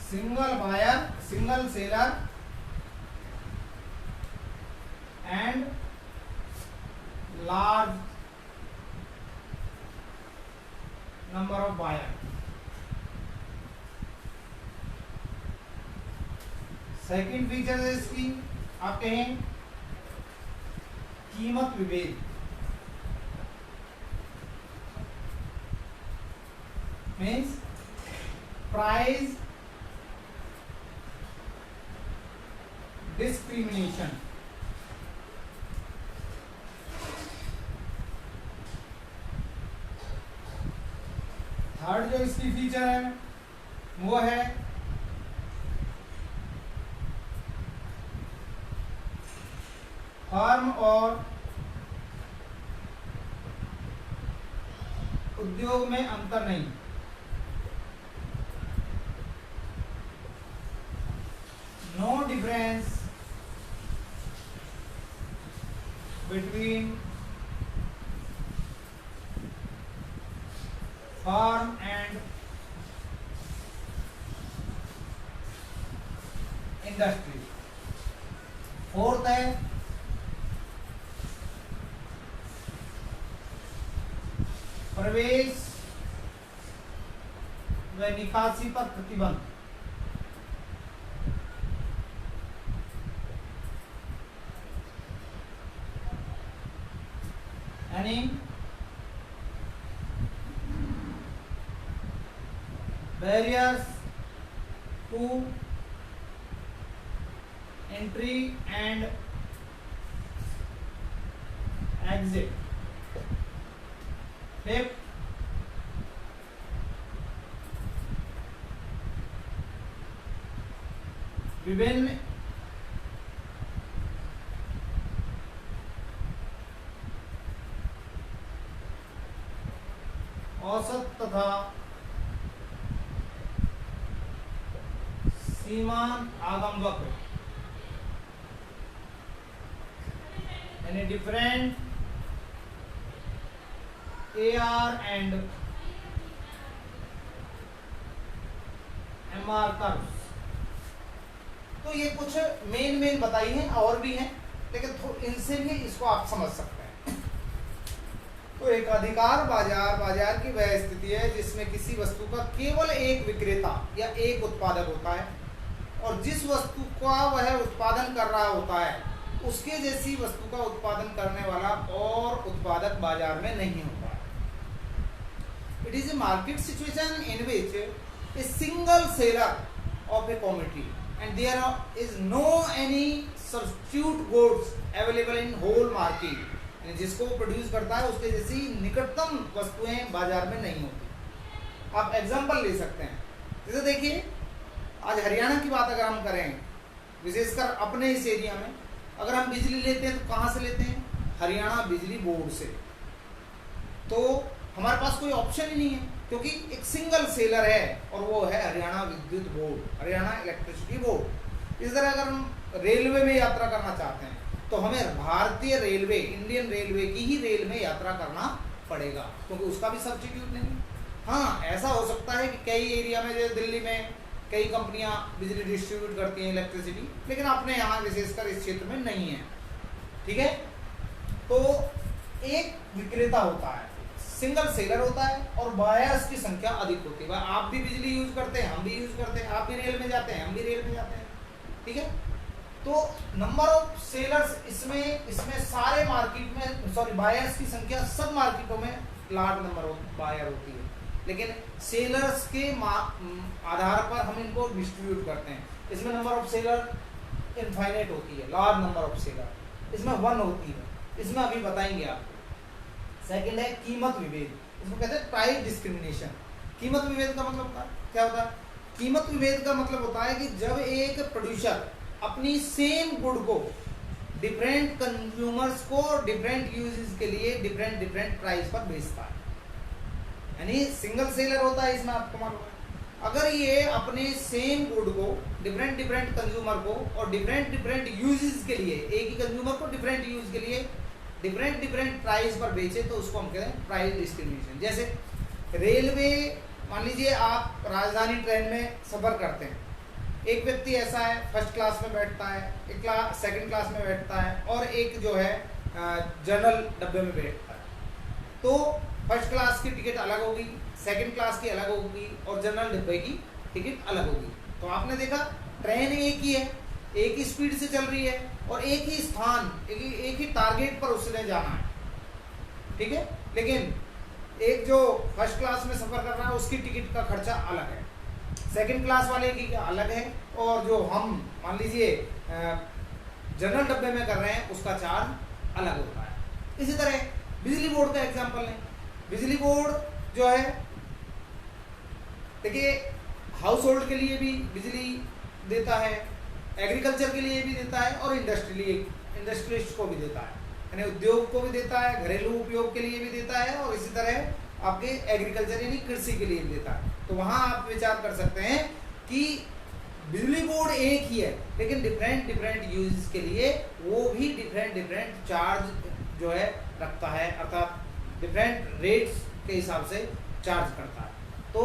single buyer, single seller and large number of buyer. Second feature है इसकी, आप कहें कीमत विभेद, मीन्स प्राइस डिस्क्रिमिनेशन। थर्ड जो इसकी फीचर है वो है फर्म और उद्योग में अंतर नहीं। No difference between firm and industry. Fourth है प्रवेश व निकासी पर प्रतिबंध। यानी barriers to entry and exit. Fifth विभिन्न औसत तथा सीमांत आगम वक्र, यानी different AR and MR curves. तो ये कुछ मेन बताई हैं, और भी हैं, लेकिन इनसे भी इसको आप समझ सकते हैं। तो एक अधिकार बाजार, बाजार की वह स्थिति है जिसमें किसी वस्तु का केवल एक विक्रेता या एक उत्पादक होता है और जिस वस्तु का वह उत्पादन कर रहा होता है उसके जैसी वस्तु का उत्पादन करने वाला और उत्पादक बाजार में नहीं होता। It is a market situation in which a single seller of a commodity and there is no any substitute goods available in whole market, यानी जिसको वो प्रोड्यूस करता है उसके जैसी निकटतम वस्तुएं बाजार में नहीं होती। आप एग्जांपल ले सकते हैं, जैसे देखिए आज हरियाणा की बात अगर हम करें, विशेषकर अपने इस एरिया में अगर हम बिजली लेते हैं तो कहाँ से लेते हैं? हरियाणा बिजली बोर्ड से। तो हमारे पास कोई ऑप्शन ही नहीं है क्योंकि एक सिंगल सेलर है और वो है हरियाणा विद्युत बोर्ड, हरियाणा इलेक्ट्रिसिटी बोर्ड। इस तरह अगर हम रेलवे में यात्रा करना चाहते हैं तो हमें भारतीय रेलवे, इंडियन रेलवे की ही रेल में यात्रा करना पड़ेगा क्योंकि उसका भी सब्स्टिट्यूट नहीं। हाँ, ऐसा हो सकता है कि कई एरिया में, जैसे दिल्ली में कई कंपनियां बिजली डिस्ट्रीब्यूट करती हैं, इलेक्ट्रिसिटी, लेकिन अपने यहाँ विशेषकर इस क्षेत्र में नहीं है। ठीक है, तो एक विक्रेता होता है, सिंगल सेलर होता है और बायर्स की संख्या अधिक होती है। आप भी बिजली यूज करते हैं, हम भी यूज करते हैं, आप भी रेल में जाते हैं, हम भी रेल में जाते हैं। ठीक है, तो नंबर ऑफ सेलर्स इसमें सारे मार्केट में, सॉरी, बायर्स की संख्या सब मार्केटों में लार्ज नंबर ऑफ बायर होती है, लेकिन सेलर्स के आधार पर हम इनको डिस्ट्रीब्यूट करते हैं। इसमें नंबर ऑफ सेलर इनफाइनाइट होती है, लार्ज नंबर ऑफ सेलर, इसमें 1 होती है, इसमें अभी बताएंगे आपको। सेकंड है कीमत विभेद, इसको कहते हैं प्राइस डिस्क्रिमिनेशन। कीमत विभेद का मतलब क्या होता है? कीमत विभेद का मतलब होता है कि जब एक प्रोड्यूसर अपनी सेम गुड को डिफरेंट कंज्यूमर्स को डिफरेंट यूजेस के लिए डिफरेंट डिफरेंट प्राइस पर बेचता है, यानी सिंगल सेलर होता है। इसमें आपको मालूम है, अगर ये अपने सेम गुड को डिफरेंट डिफरेंट कंज्यूमर को और डिफरेंट डिफरेंट यूजेस के लिए, एक ही कंज्यूमर को डिफरेंट यूज के लिए डिफरेंट डिफरेंट प्राइस पर बेचे, तो उसको हम कहते हैं प्राइस डिस्क्रिमिनेशन। जैसे रेलवे, मान लीजिए आप राजधानी ट्रेन में सफर करते हैं, एक व्यक्ति ऐसा है फर्स्ट क्लास में बैठता है, एक सेकंड क्लास में बैठता है, और एक जो है जनरल डब्बे में बैठता है। तो फर्स्ट क्लास की टिकट अलग होगी, सेकंड क्लास की अलग होगी, और जनरल डब्बे की टिकट अलग होगी। तो आपने देखा ट्रेन एक ही है, एक ही स्पीड से चल रही है, और एक ही स्थान, एक ही टारगेट पर उसने जाना है, ठीक है। लेकिन एक जो फर्स्ट क्लास में सफर कर रहा है उसकी टिकट का खर्चा अलग है, सेकंड क्लास वाले की अलग है, और जो हम मान लीजिए जनरल डब्बे में कर रहे हैं उसका चार्ज अलग होता है। इसी तरह बिजली बोर्ड का एग्जांपल लें। बिजली बोर्ड जो है, देखिए हाउस होल्ड के लिए भी बिजली देता है, एग्रीकल्चर के लिए भी देता है, और इंडस्ट्रियलिस्ट को भी देता है, यानी उद्योग को भी देता है, घरेलू उपयोग के लिए भी देता है, और इसी तरह आपके एग्रीकल्चर यानी कृषि के लिए भी देता है। तो वहां आप विचार कर सकते हैं कि बिजली बोर्ड एक ही है, लेकिन डिफरेंट डिफरेंट यूज के लिए वो भी डिफरेंट डिफरेंट चार्ज जो है रखता है, अर्थात डिफरेंट रेट्स के हिसाब से चार्ज करता है। तो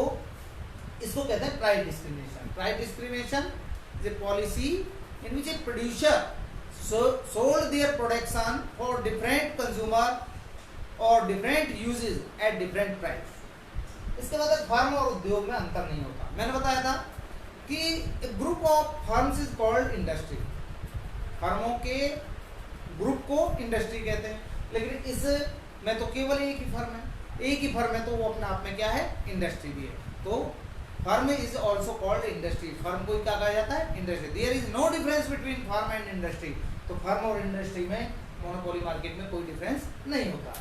इसको कहते हैं price discrimination. Price discrimination is a policy in which a producer sold their production for different consumer or different uses at different price। इसके बाद फर्म और उद्योग में अंतर नहीं होता। मैंने बताया था कि group of firms is called industry, फर्मों के ग्रुप को इंडस्ट्री कहते हैं, लेकिन इसमें तो केवल एक ही फर्म है, एक ही फर्म है, तो वो अपने आप में क्या है, इंडस्ट्री भी है। तो firm is also called industry, firm को क्या कहा जाता है, industry. There is no difference between firm and industry. तो फर्म और इंडस्ट्री में मोनोपोली मार्केट में कोई डिफरेंस नहीं होता।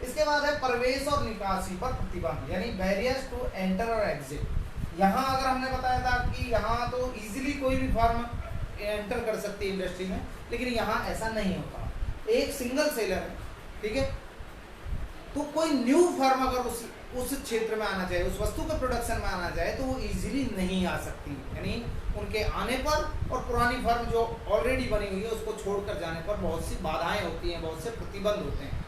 इसके बाद है प्रवेश और निकासी पर प्रतिबंध, यानी बैरियर्स टू एंटर और एग्जिट। यहाँ अगर हमने बताया था कि यहाँ तो इजीली कोई भी फर्म एंटर कर सकती है इंडस्ट्री में, लेकिन यहाँ ऐसा नहीं होता, एक सिंगल सेलर है, ठीक है। तो कोई न्यू फर्म अगर उस क्षेत्र में आना चाहे, उस वस्तु के प्रोडक्शन में आना चाहे, तो वो इजीली नहीं आ सकती, यानी उनके आने पर और पुरानी फर्म जो ऑलरेडी बनी हुई है उसको छोड़कर जाने पर बहुत सी बाधाएं होती हैं, बहुत से प्रतिबंध होते हैं।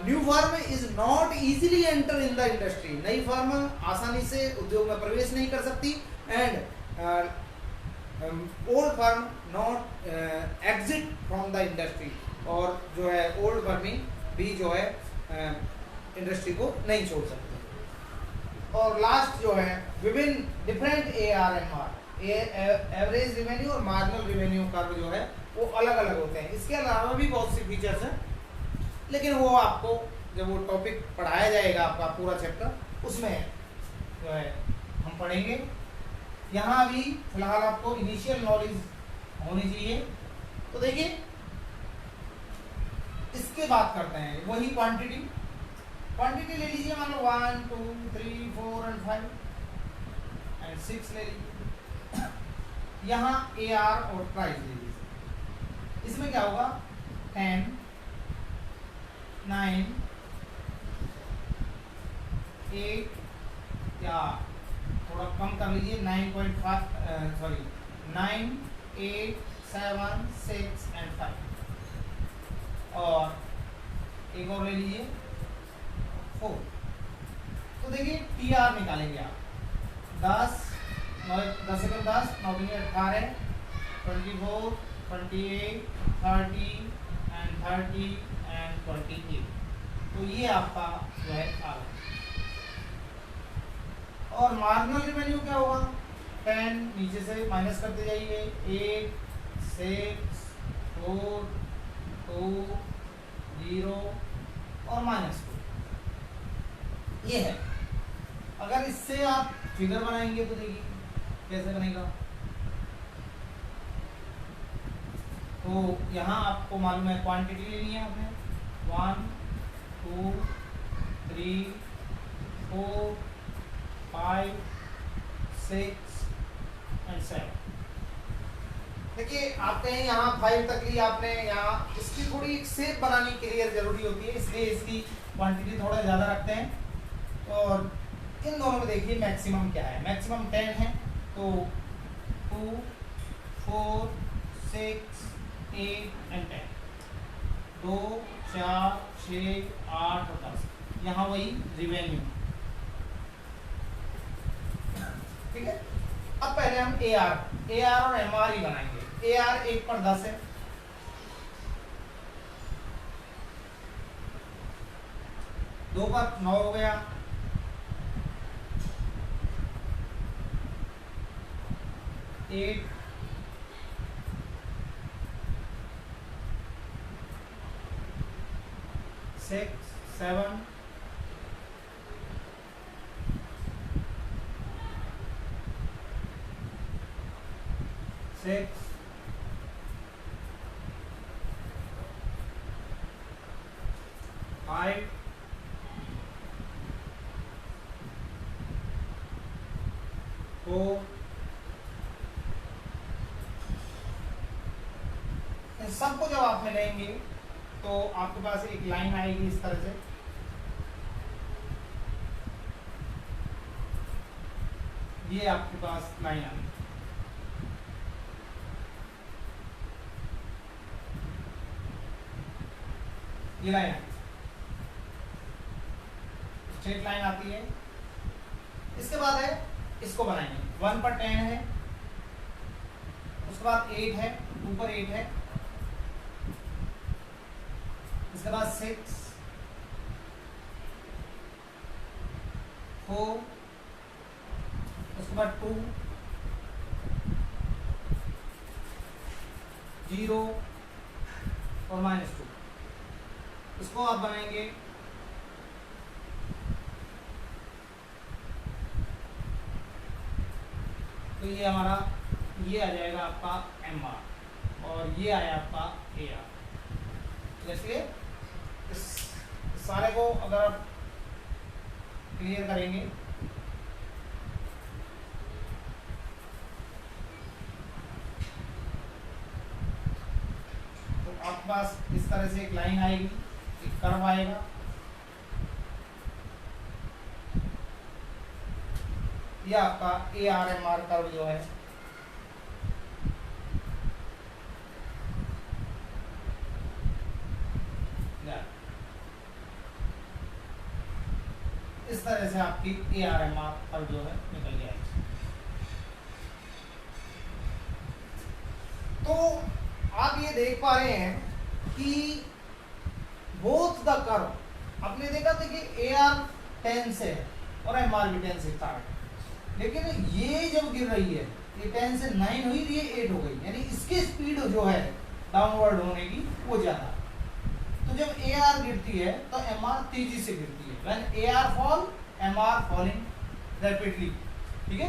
New firm is not easily enter in the industry, नई फर्म आसानी से उद्योग में प्रवेश नहीं कर सकती, and old firm not exit from the industry, और जो है ओल्ड फर्म भी जो है इंडस्ट्री को नहीं छोड़ सकते। और लास्ट जो है विभिन्न डिफरेंट ARMR, एवरेज रेवेन्यू और मार्जिनल रेवेन्यू कर्व जो है वो अलग अलग होते हैं। इसके अलावा भी बहुत सी फीचर्स हैं, लेकिन वो आपको जब वो टॉपिक पढ़ाया जाएगा आपका पूरा चैप्टर, उसमें जो है हम पढ़ेंगे। यहाँ भी फिलहाल आपको इनिशियल नॉलेज होनी चाहिए। तो देखिए इसके बात करते हैं, वही क्वांटिटी ले लीजिए, मान लो 1 2 3 4 एंड 5 एंड 6 ले लीजिए। यहाँ AR और प्राइस ले लीजिए। इसमें क्या होगा, 10 9 8 या थोड़ा कम कर लीजिए 9.5 सॉरी 9 8 7 6 एंड 5, और एक और ले लीजिए 4। तो देखिए TR निकालेंगे आप, 10 10 से 10 9 18 24 28 30 एंड 30 एंड 28। तो ये आपका जो है आ गया। और मार्जिनल रेवेन्यू क्या होगा, 10 नीचे से माइनस करते जाइए, 8 6 4 2 0 और -2, ये है। अगर इससे आप फिगर बनाएंगे तो देखिए कैसे बनेगा। तो यहाँ आपको मालूम है क्वांटिटी लेनी है आपने, 1 2 3 4 5 6 and 7। देखिए आप कहें यहाँ 5 तक ली आपने, यहाँ इसकी थोड़ी एक शेप बनानी क्लियर जरूरी होती है, इसलिए इसकी क्वांटिटी थोड़ा ज़्यादा रखते हैं। और इन दोनों में देखिए मैक्सिमम क्या है, मैक्सिमम 10 है, तो 2 4 6 8 एंड 10, 2 4 6 8 और 10, यहाँ वही रिवेन्यू। ठीक है, अब पहले हम AR और MR ही बनाएंगे। AR 1 पर 10 है, 2 पर 9 हो गया, 8 6 7 6 5 4। इन सबको जब आप मिलाएंगे तो आपके पास एक लाइन आएगी इस तरह से, ये आपके पास लाइन आएगी, ये लाइन स्ट्रेट लाइन आती है। इसके बाद है, इसको बनाएंगे, 1 पर 10 है, उसके बाद 8 है, 2 पर 8 है, इसके बाद 6 4, उसके बाद 2 0 और -2। इसको आप बनाएंगे तो ये हमारा, ये आ जाएगा आपका MR और ये आया आपका AR। जैसे इस सारे को अगर आप क्लियर करेंगे तो आपके पास इस तरह से एक लाइन आएगी, एक कर्व आएगा, ये आपका AR-MR कर्व जो है इस तरह से आपकी AR-MR कर्व जो है निकल गया। तो आप ये देख पा रहे हैं कि बोथ द कर्व आपने देखा था कि AR 10 से है और MR भी 10 से स्टार्ट, लेकिन ये जब गिर रही है, ये 10 से 9 हुई, ये 8 हो गई, यानी इसकी स्पीड जो है डाउनवर्ड होने की वो ज़्यादा। तो जब AR गिरती है तो MR तेजी से गिरती है। When AR fall, MR falling rapidly. ठीक है,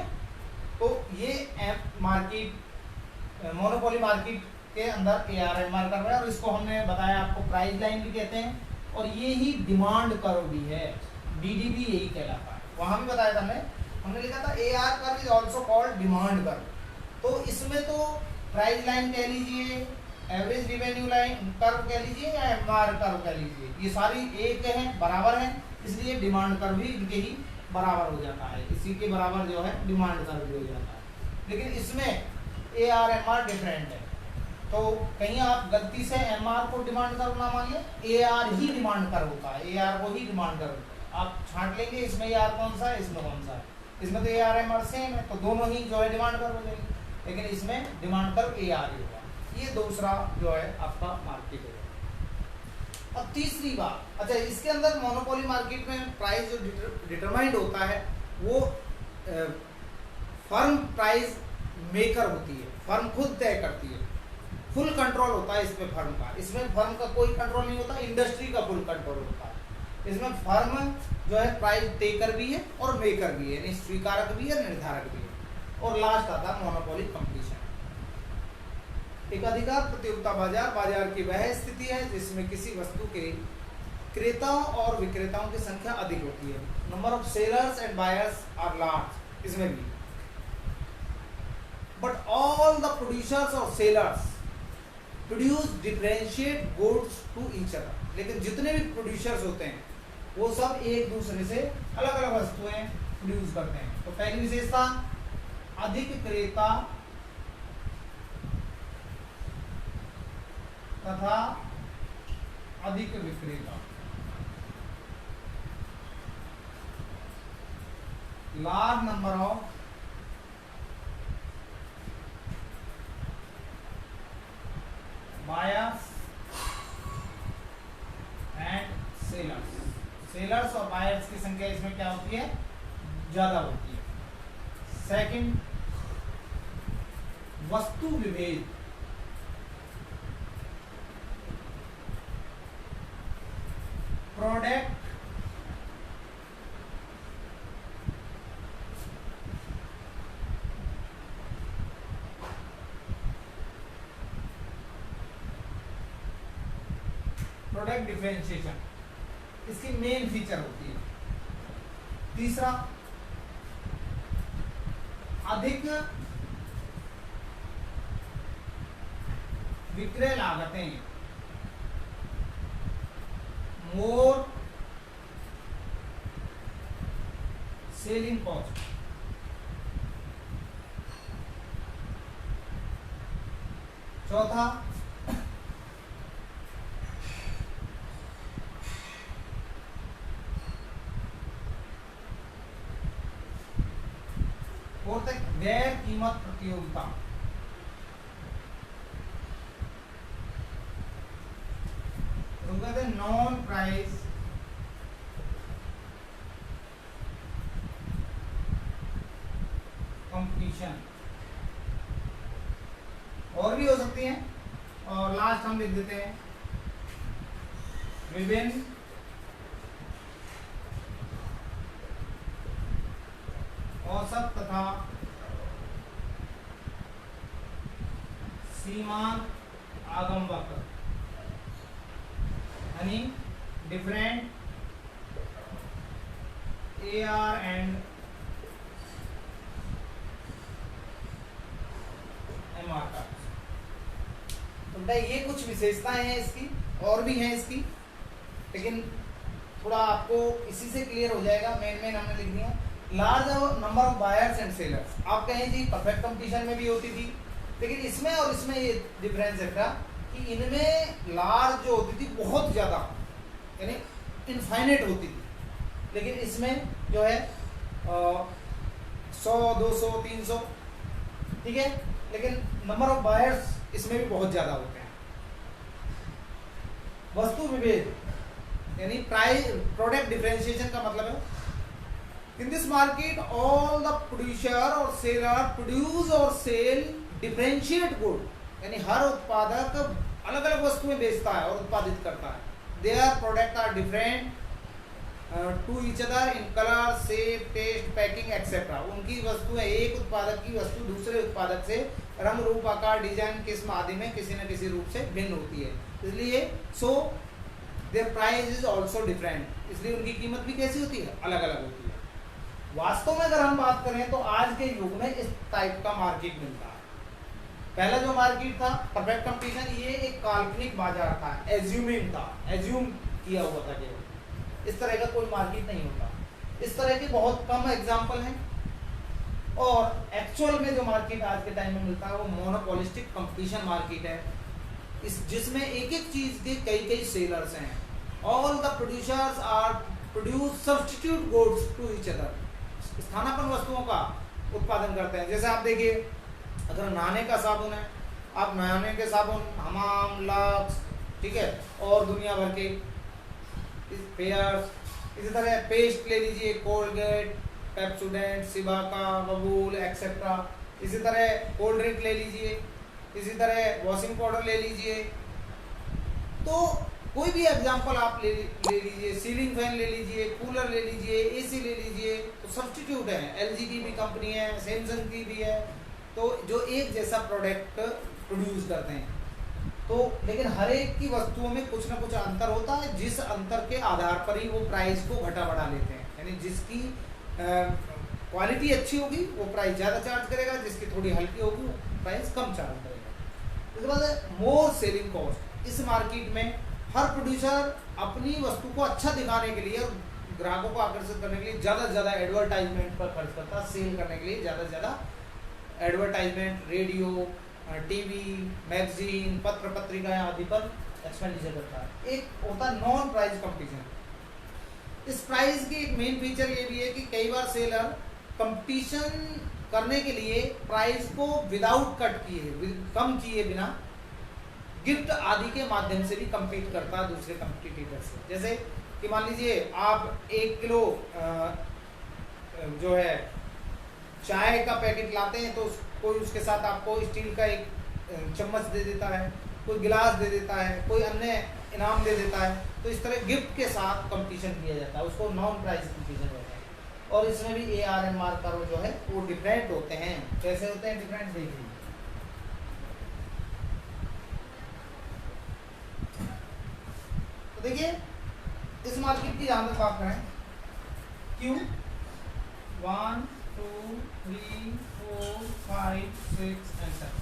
तो ये मार्केट, मोनोपोली मार्केट के अंदर AR-MR कर रहा है, और इसको हमने बताया आपको प्राइस लाइन भी कहते हैं, और ये ही डिमांड कर्व भी है, DD भी यही कहलाता है। वहां भी बताया था हमने लिखा था AR curve is also called demand curve. तो इसमें तो प्राइस लाइन कह लीजिए, एवरेज रिवेन्यू लाइन कर्व कह लीजिए, या MR कर्व कह लीजिए, ये सारी एक है, बराबर है, इसलिए डिमांड कर्व भी इनके ही बराबर हो जाता है, इसी के बराबर जो है डिमांड कर्व भी हो जाता है। लेकिन इसमें AR-MR डिफरेंट है, तो कहीं आप गलती से MR को डिमांड कर्व ना मानिए, AR ही डिमांड कर्व होता है, AR को ही डिमांड कर्व। आप छांट लेंगे इसमें AR कौन सा है, इसमें कौन सा है, इसमें तो AR-MR सेम है, तो दोनों ही जो है डिमांड कर्व हो जाएंगे, लेकिन इसमें डिमांड कर्व AR ही होगा। ये दूसरा जो है आपका मार्केट होगा। अब तीसरी बात, अच्छा इसके अंदर मोनोपोली मार्केट में प्राइस जो डिटरमाइंड होता है वो फर्म प्राइस मेकर होती है, फर्म खुद तय करती है, फुल कंट्रोल होता है इसमें फर्म का। इसमें फर्म का कोई कंट्रोल नहीं होता, इंडस्ट्री का फुल कंट्रोल होता है। इसमें फर्म जो है प्राइस टेकर भी है और मेकर भी है, यानी स्वीकारक भी है, निर्धारक भी है। और लास्ट आता है मोनोपोली कंपटीशन। एक अधिकार प्रतियोगिता बाजार, बाजार की वह स्थिति है जिसमें किसी वस्तु के क्रेताओं और विक्रेताओं की संख्या अधिक होती है। Number of sellers and buyers are large. इसमें भी but all the producers or sellers produce differentiate goods to each other. लेकिन जितने भी प्रोड्यूसर्स होते हैं वो सब एक दूसरे से अलग अलग वस्तुएं प्रोड्यूस करते हैं. तो पहली विशेषता, अधिक क्रेता तथा अधिक विक्रेता. Large number of buyers and sellers. Sellers और बायर्स की संख्या इसमें क्या होती है, ज्यादा होती है. सेकंड, वस्तु विभेद. प्रोडक्ट डिफरेंशिएशन इसकी मेन फीचर होती है. तीसरा, अधिक विक्रय लागतें, मोर सेलिंग कॉस्ट. चौथा, गैर कीमत प्रतियोगिता. तो कहते हैं नॉन प्राइस कंपटीशन. और भी हो सकती हैं, और लास्ट हम लिख देते हैं विभिन्न औसत तथा सीमांत आगम वक्र, यानी डिफरेंट AR एंड MR का. तो ये कुछ विशेषताएं हैं इसकी, और भी हैं इसकी, लेकिन थोड़ा आपको इसी से क्लियर हो जाएगा. मेन हमने लिख दिया. Large number of buyers and sellers. आप कहें जी परफेक्ट कंपटीशन में भी होती थी, लेकिन इसमें और इसमें ये डिफरेंस है था कि इनमें लार्ज जो होती थी बहुत ज़्यादा, यानी इनफाइनेट होती थी, लेकिन इसमें जो है 100, 200, 300, ठीक है, लेकिन नंबर ऑफ बायर्स इसमें भी बहुत ज़्यादा होते हैं. वस्तु विभेद यानी प्राइस प्रोडक्ट डिफरेंशिएशन का मतलब है in this market all the producer or seller produce or sell differentiate good, यानी हर उत्पादक अलग अलग वस्तुएं बेचता है और उत्पादित करता है. their product are different to each other in color, shape, taste, packing etc. उनकी वस्तुएं, एक उत्पादक की वस्तु दूसरे उत्पादक से रंग, रूप, आकार, डिजाइन, किस्म आदि में किसी न किसी रूप से भिन्न होती है. इसलिए so their price is also different, इसलिए उनकी कीमत भी कैसी होती है, अलग अलग होती है. वास्तव में अगर हम बात करें तो आज के युग में इस टाइप का मार्केट मिलता है. पहला जो मार्केट था परफेक्ट कंपटीशन, ये एक काल्पनिक बाजार था, एज्यूमिंग था, एज्यूम किया हुआ था केवल. इस तरह का कोई मार्केट नहीं होता. इस तरह के बहुत कम एग्जाम्पल हैं. और एक्चुअल में जो मार्केट आज के टाइम में मिलता है वो मोनोपोलिस्टिक कंपटीशन मार्केट है, जिसमें एक एक चीज के कई कई सेलर्स हैं. All the producers are produce substitute goods to each other. स्थानापन्न वस्तुओं का उत्पादन करते हैं. जैसे आप देखिए, अगर नहाने का साबुन है, आप नहाने के साबुन हमाम, लक्स, ठीक है, और दुनिया भर के पेयर्स. इसी तरह पेस्ट ले लीजिए, कोलगेट, पेप्सोडेंट, सिबाका, बबूल एक्सेट्रा. इसी तरह कोल्ड ड्रिंक ले लीजिए, इसी तरह वॉशिंग पाउडर ले लीजिए. तो कोई भी एग्जाम्पल आप ले लीजिए, सीलिंग फैन ले लीजिए, कूलर ले लीजिए, AC ले लीजिए, तो सब्स्टिट्यूट है. LG की भी कंपनी है, सैमसंग की भी है, तो जो एक जैसा प्रोडक्ट प्रोड्यूस करते हैं. तो लेकिन हर एक की वस्तुओं में कुछ ना कुछ अंतर होता है, जिस अंतर के आधार पर ही वो प्राइस को घटा बढ़ा लेते हैं. यानी जिसकी क्वालिटी अच्छी होगी वो प्राइस ज़्यादा चार्ज करेगा, जिसकी थोड़ी हल्की होगी वो प्राइस कम चार्ज करेगा। उसके बाद मोर सेलिंग कॉस्ट। इस मार्केट में हर प्रोड्यूसर अपनी वस्तु को अच्छा दिखाने के लिए और ग्राहकों को आकर्षित करने के लिए ज़्यादा से ज़्यादा एडवर्टाइजमेंट पर खर्च करता है। सेल करने के लिए ज़्यादा से ज़्यादा एडवर्टाइजमेंट, रेडियो, टीवी, मैगजीन, पत्र पत्रिका आदि पर एक्सपेंडिचर करता है। एक होता है नॉन प्राइस कंपटीशन। इस प्राइस की एक मेन फीचर ये भी है कि कई बार सेलर कंपटीशन करने के लिए प्राइस को विदाउट कट किए, कम किए बिना गिफ्ट आदि के माध्यम से भी compete करता है दूसरे कंपटीटर से। जैसे कि मान लीजिए आप 1 किलो जो है चाय का पैकेट लाते हैं तो कोई उसके साथ आपको स्टील का एक चम्मच दे देता है, कोई गिलास दे देता है, कोई अन्य इनाम दे देता है। तो इस तरह गिफ्ट के साथ कंपटीशन किया जाता है, उसको नॉन प्राइस कंपटीशन होता है। और इसमें भी ARM मार्कर जो है वो डिफरेंट होते हैं। कैसे होते हैं डिफरेंट, देखिए। तो देखिए इस मार्केट की जहां तक बात करें, Q 1 2 3 4 5 6 एंड 7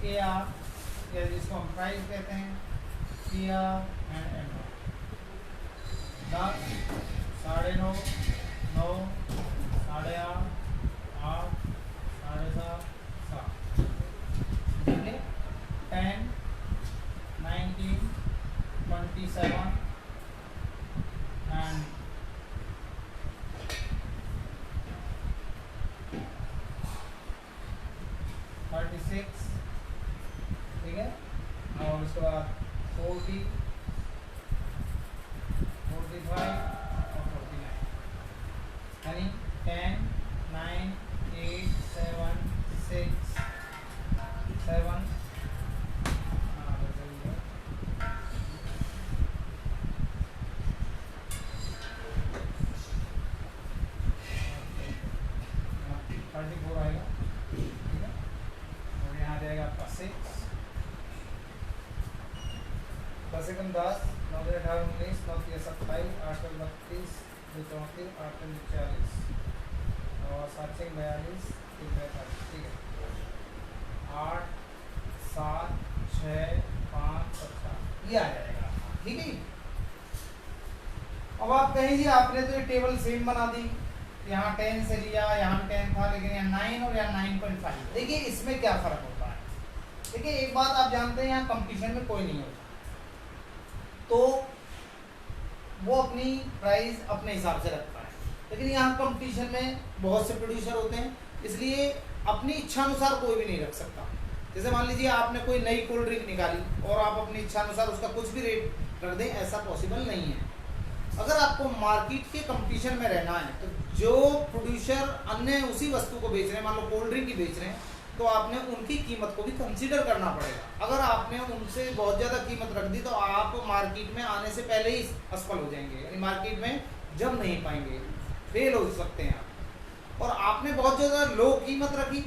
AR या जिसको हम प्राइस कहते हैं, PR एंड MR। 10, 9:30, 9, 8:30, 8, 7:30, 7। ठीक है। 10, 19, 27 and 36। ठीक है। और उसके बाद 40, 45 और 49, यानी 10, 9, 8, 7, 6, 7 34 आएगा। ठीक है। और यहाँ आ जाएगा आपका 6, 10 एकम 10, 9 दूनी 18, 19, 9 तिया 27, 8 दूनी 32, 2 34, 8 दूनी 40 और 7 छः 42, 3 45। ठीक है। 8, 7, 6, 5, 7 ये आ जाएगा। ठीक है। अब आप कहें जी आपने तो ये टेबल सेम बना दी, यहाँ 10 से लिया, यहाँ 10 था, लेकिन यहाँ 9 और यहाँ 9.5। देखिए इसमें क्या फर्क होता है। देखिए एक बात आप जानते हैं, यहाँ कंपटीशन में कोई नहीं होता, तो वो अपनी प्राइस अपने हिसाब से रखता है। लेकिन यहाँ कंपटीशन में बहुत से प्रोड्यूसर होते हैं, इसलिए अपनी इच्छा अनुसार कोई भी नहीं रख सकता। जैसे मान लीजिए आपने कोई नई कोल्ड ड्रिंक निकाली और आप अपनी इच्छा अनुसार उसका कुछ भी रेट रख दें, ऐसा पॉसिबल नहीं है। अगर आपको मार्केट के कंपटीशन में रहना है तो जो प्रोड्यूसर अन्य उसी वस्तु को बेच रहे हैं, मान लो कोल्ड ड्रिंक ही बेच रहे हैं, तो आपने उनकी कीमत को भी कंसीडर करना पड़ेगा। अगर आपने उनसे बहुत ज़्यादा कीमत रख दी तो आप मार्केट में आने से पहले ही असफल हो जाएंगे, यानी मार्केट में जम नहीं पाएंगे, फेल हो सकते हैं आप। और आपने बहुत ज़्यादा लो कीमत रखी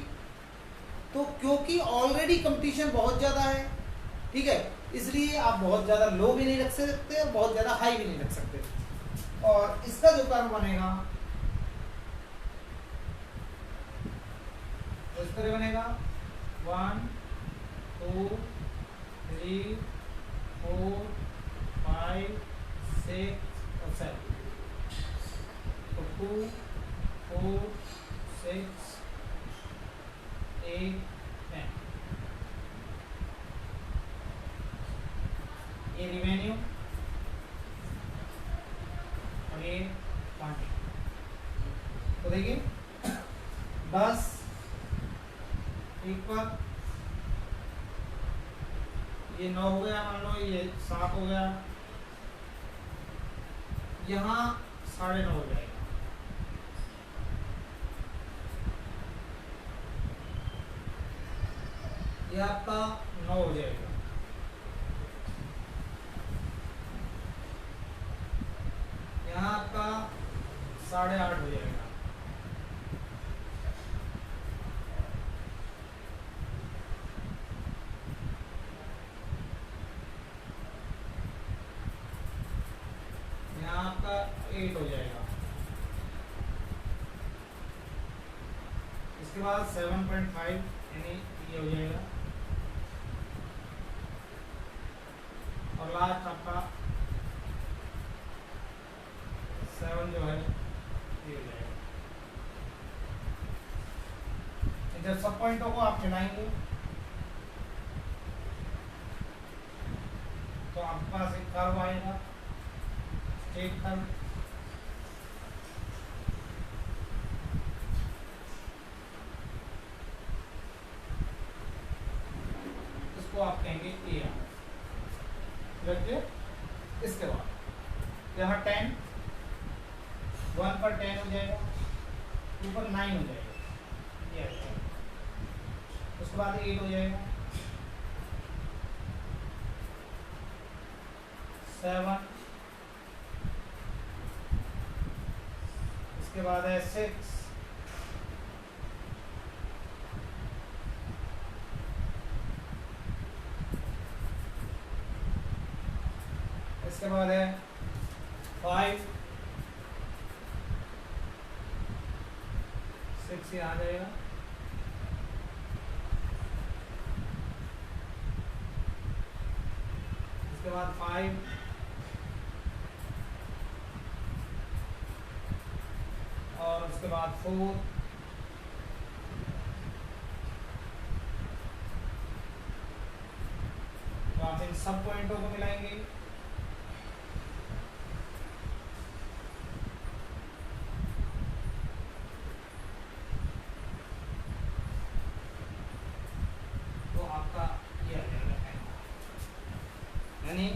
तो क्योंकि ऑलरेडी कंपटीशन बहुत ज़्यादा है, ठीक है, इसलिए आप बहुत ज़्यादा लो भी नहीं रख सकते और बहुत ज़्यादा हाई भी नहीं रख सकते। और इसका जो कर्व बनेगा इस तरह बनेगा 1 2 3 4 5 6 और 7। तो 2 4 6 8 10 ये रिवेन्यू और ये क्वांटिटी। तो देखिए 10 एक पर ये 9 हो गया, मान लो ये 7 हो गया, यहाँ 9.5 हो जाएगा। ये आपका 9 हो जाएगा। यहाँ आपका 8.5 हो जाएगा। यहाँ आपका 8 हो जाएगा। इसके बाद 7.5 यानी ये हो जाएगा, और लास्ट आपका 7 जो है ये हो जाएगा। जब सब पॉइंटों को आप मिलाएंगे तो आपके पास एक कर्व आएगा, स्ट्रेट कर्व। इसको आप कहेंगे ए आर। इसके बाद यहाँ 10, 1 पर 10 हो जाएगा, 2 पर 9 हो जाएगा, ये आ जाएगा। उसके बाद 8 हो जाएगा, 7, इसके बाद है 6, इसके बाद है 5, 6 ये आ जाएगा, इसके बाद 5, और उसके बाद 4, तो आप इन सब पॉइंटों को मिलाएंगे, तो आपका ये आ जाएगा यानी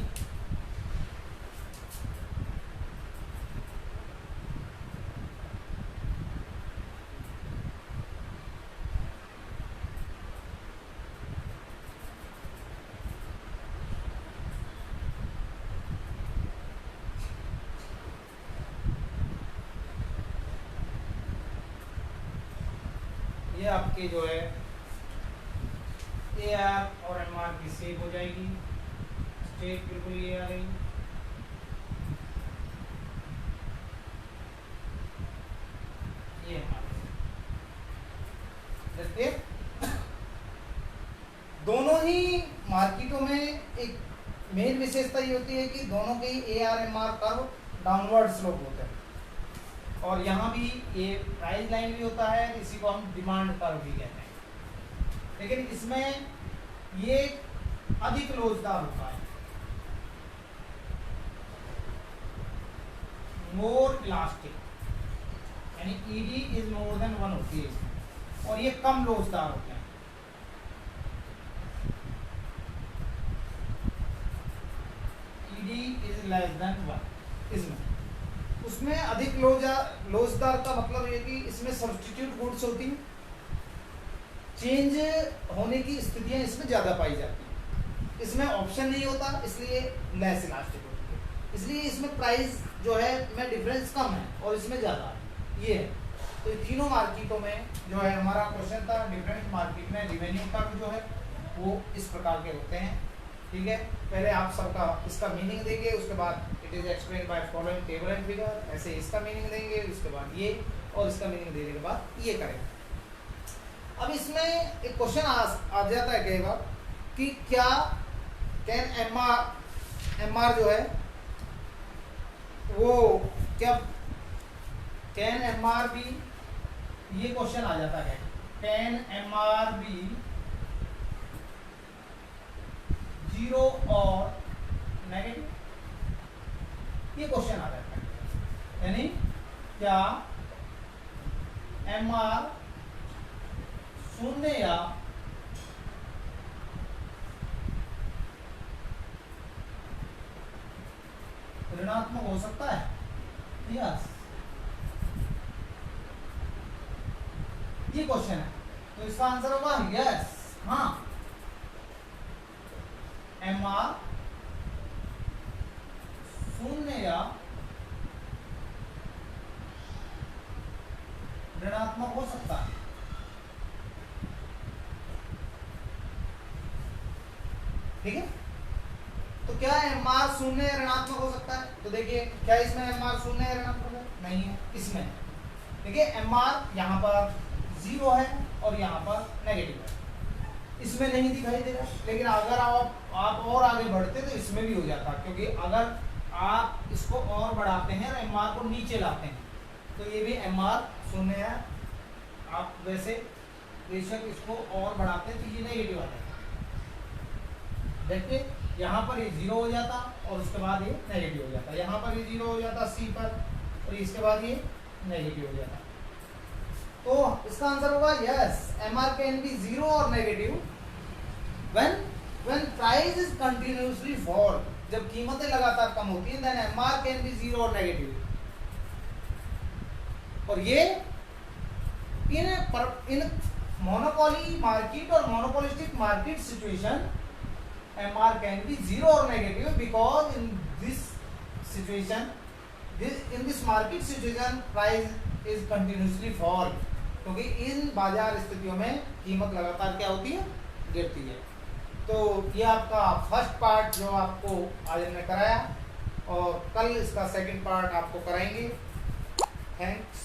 ये आपके जो है ए आर और एम आर की सेप हो जाएगी, स्ट्रेट बिल्कुल ये आ गई। ये जैसे दोनों ही मार्केटों में एक मेन विशेषता ये होती है कि दोनों के A R M R curve downward slope होते हैं, और यहाँ भी ये प्राइस लाइन भी होता है, इसी को हम डिमांड कर्व भी कहते हैं। लेकिन इसमें ये अधिक लोचदार होता है, मोर इलास्टिक, यानी ईडी इज मोर देन 1 होती है, और ये कम लोचदार होते हैं। ईडी इज लेस देन 1 इसमें, उसमें अधिक लोचदार का मतलब ये कि इसमें सब्स्टिट्यूट गुड्स होती हैं, चेंज होने की स्थितियां इसमें ज़्यादा पाई जाती हैं। इसमें ऑप्शन नहीं होता, इसलिए लेस इलास्टिक होती है, इसलिए इसमें प्राइस जो है में डिफरेंस कम है और इसमें ज़्यादा है। ये है तो तीनों मार्केटों में जो है हमारा क्वेश्चन था, डिफरेंट मार्केट में रिवेन्यू कर्व जो है वो इस प्रकार के होते हैं। ठीक है, पहले आप सबका इसका मीनिंग देंगे, उसके बाद it is explain by following table and figure, ऐसे इसका मीनिंग देंगे, उसके बाद ये, और इसका मीनिंग देने के बाद ये करेंगे। अब इसमें एक क्वेश्चन आ जाता है कई बार कि क्या कैन एम आर जो है वो क्या कैन एम आर बी, ये क्वेश्चन आ जाता है, कैन एम आर बी 0 और नेगेटिव, ये क्वेश्चन आ जाता है। यानी क्या एम आर शून्य या ऋणात्मक हो सकता है? यस, ये क्वेश्चन है, तो इसका आंसर होगा यस, हाँ। एम आर शून्य या ऋणात्मक हो सकता है। ठीक है, तो क्या एम आर शून्य या ऋणात्मक हो सकता है? तो देखिए, क्या इसमें एम आर शून्य या ऋणात्मक है? नहीं है इसमें। देखिए एम आर यहाँ पर जीरो है और यहाँ पर नेगेटिव है। इसमें नहीं दिखाई दे रहा, लेकिन अगर आप और आगे बढ़ते तो इसमें भी हो जाता, क्योंकि अगर आप इसको और बढ़ाते हैं और एम आर को नीचे लाते हैं तो ये भी एम आर शून्य है। आप वैसे बेशक इसको और बढ़ाते हैं तो ये नेगेटिव आता है। देखिए यहाँ पर ये जीरो हो जाता और उसके बाद ये नेगेटिव हो जाता, यहाँ पर ये जीरो हो जाता सी पर और इसके बाद ये नेगेटिव हो जाता। तो इसका आंसर होगा yes, M R can be zero और negative when price is continuously fall, जब कीमतें लगातार कम होती हैं, then M R can be zero और नेगेटिव। और ये इन मोनोपोली मार्केट और monopolistic market situation MR can be zero or negative because in this situation, in this market situation, price is continuously fall, क्योंकि इन बाजार स्थितियों में कीमत लगातार क्या होती है, गिरती है। तो ये आपका फर्स्ट पार्ट जो आपको आज हमने कराया और कल इसका सेकंड पार्ट आपको कराएंगे। थैंक्स।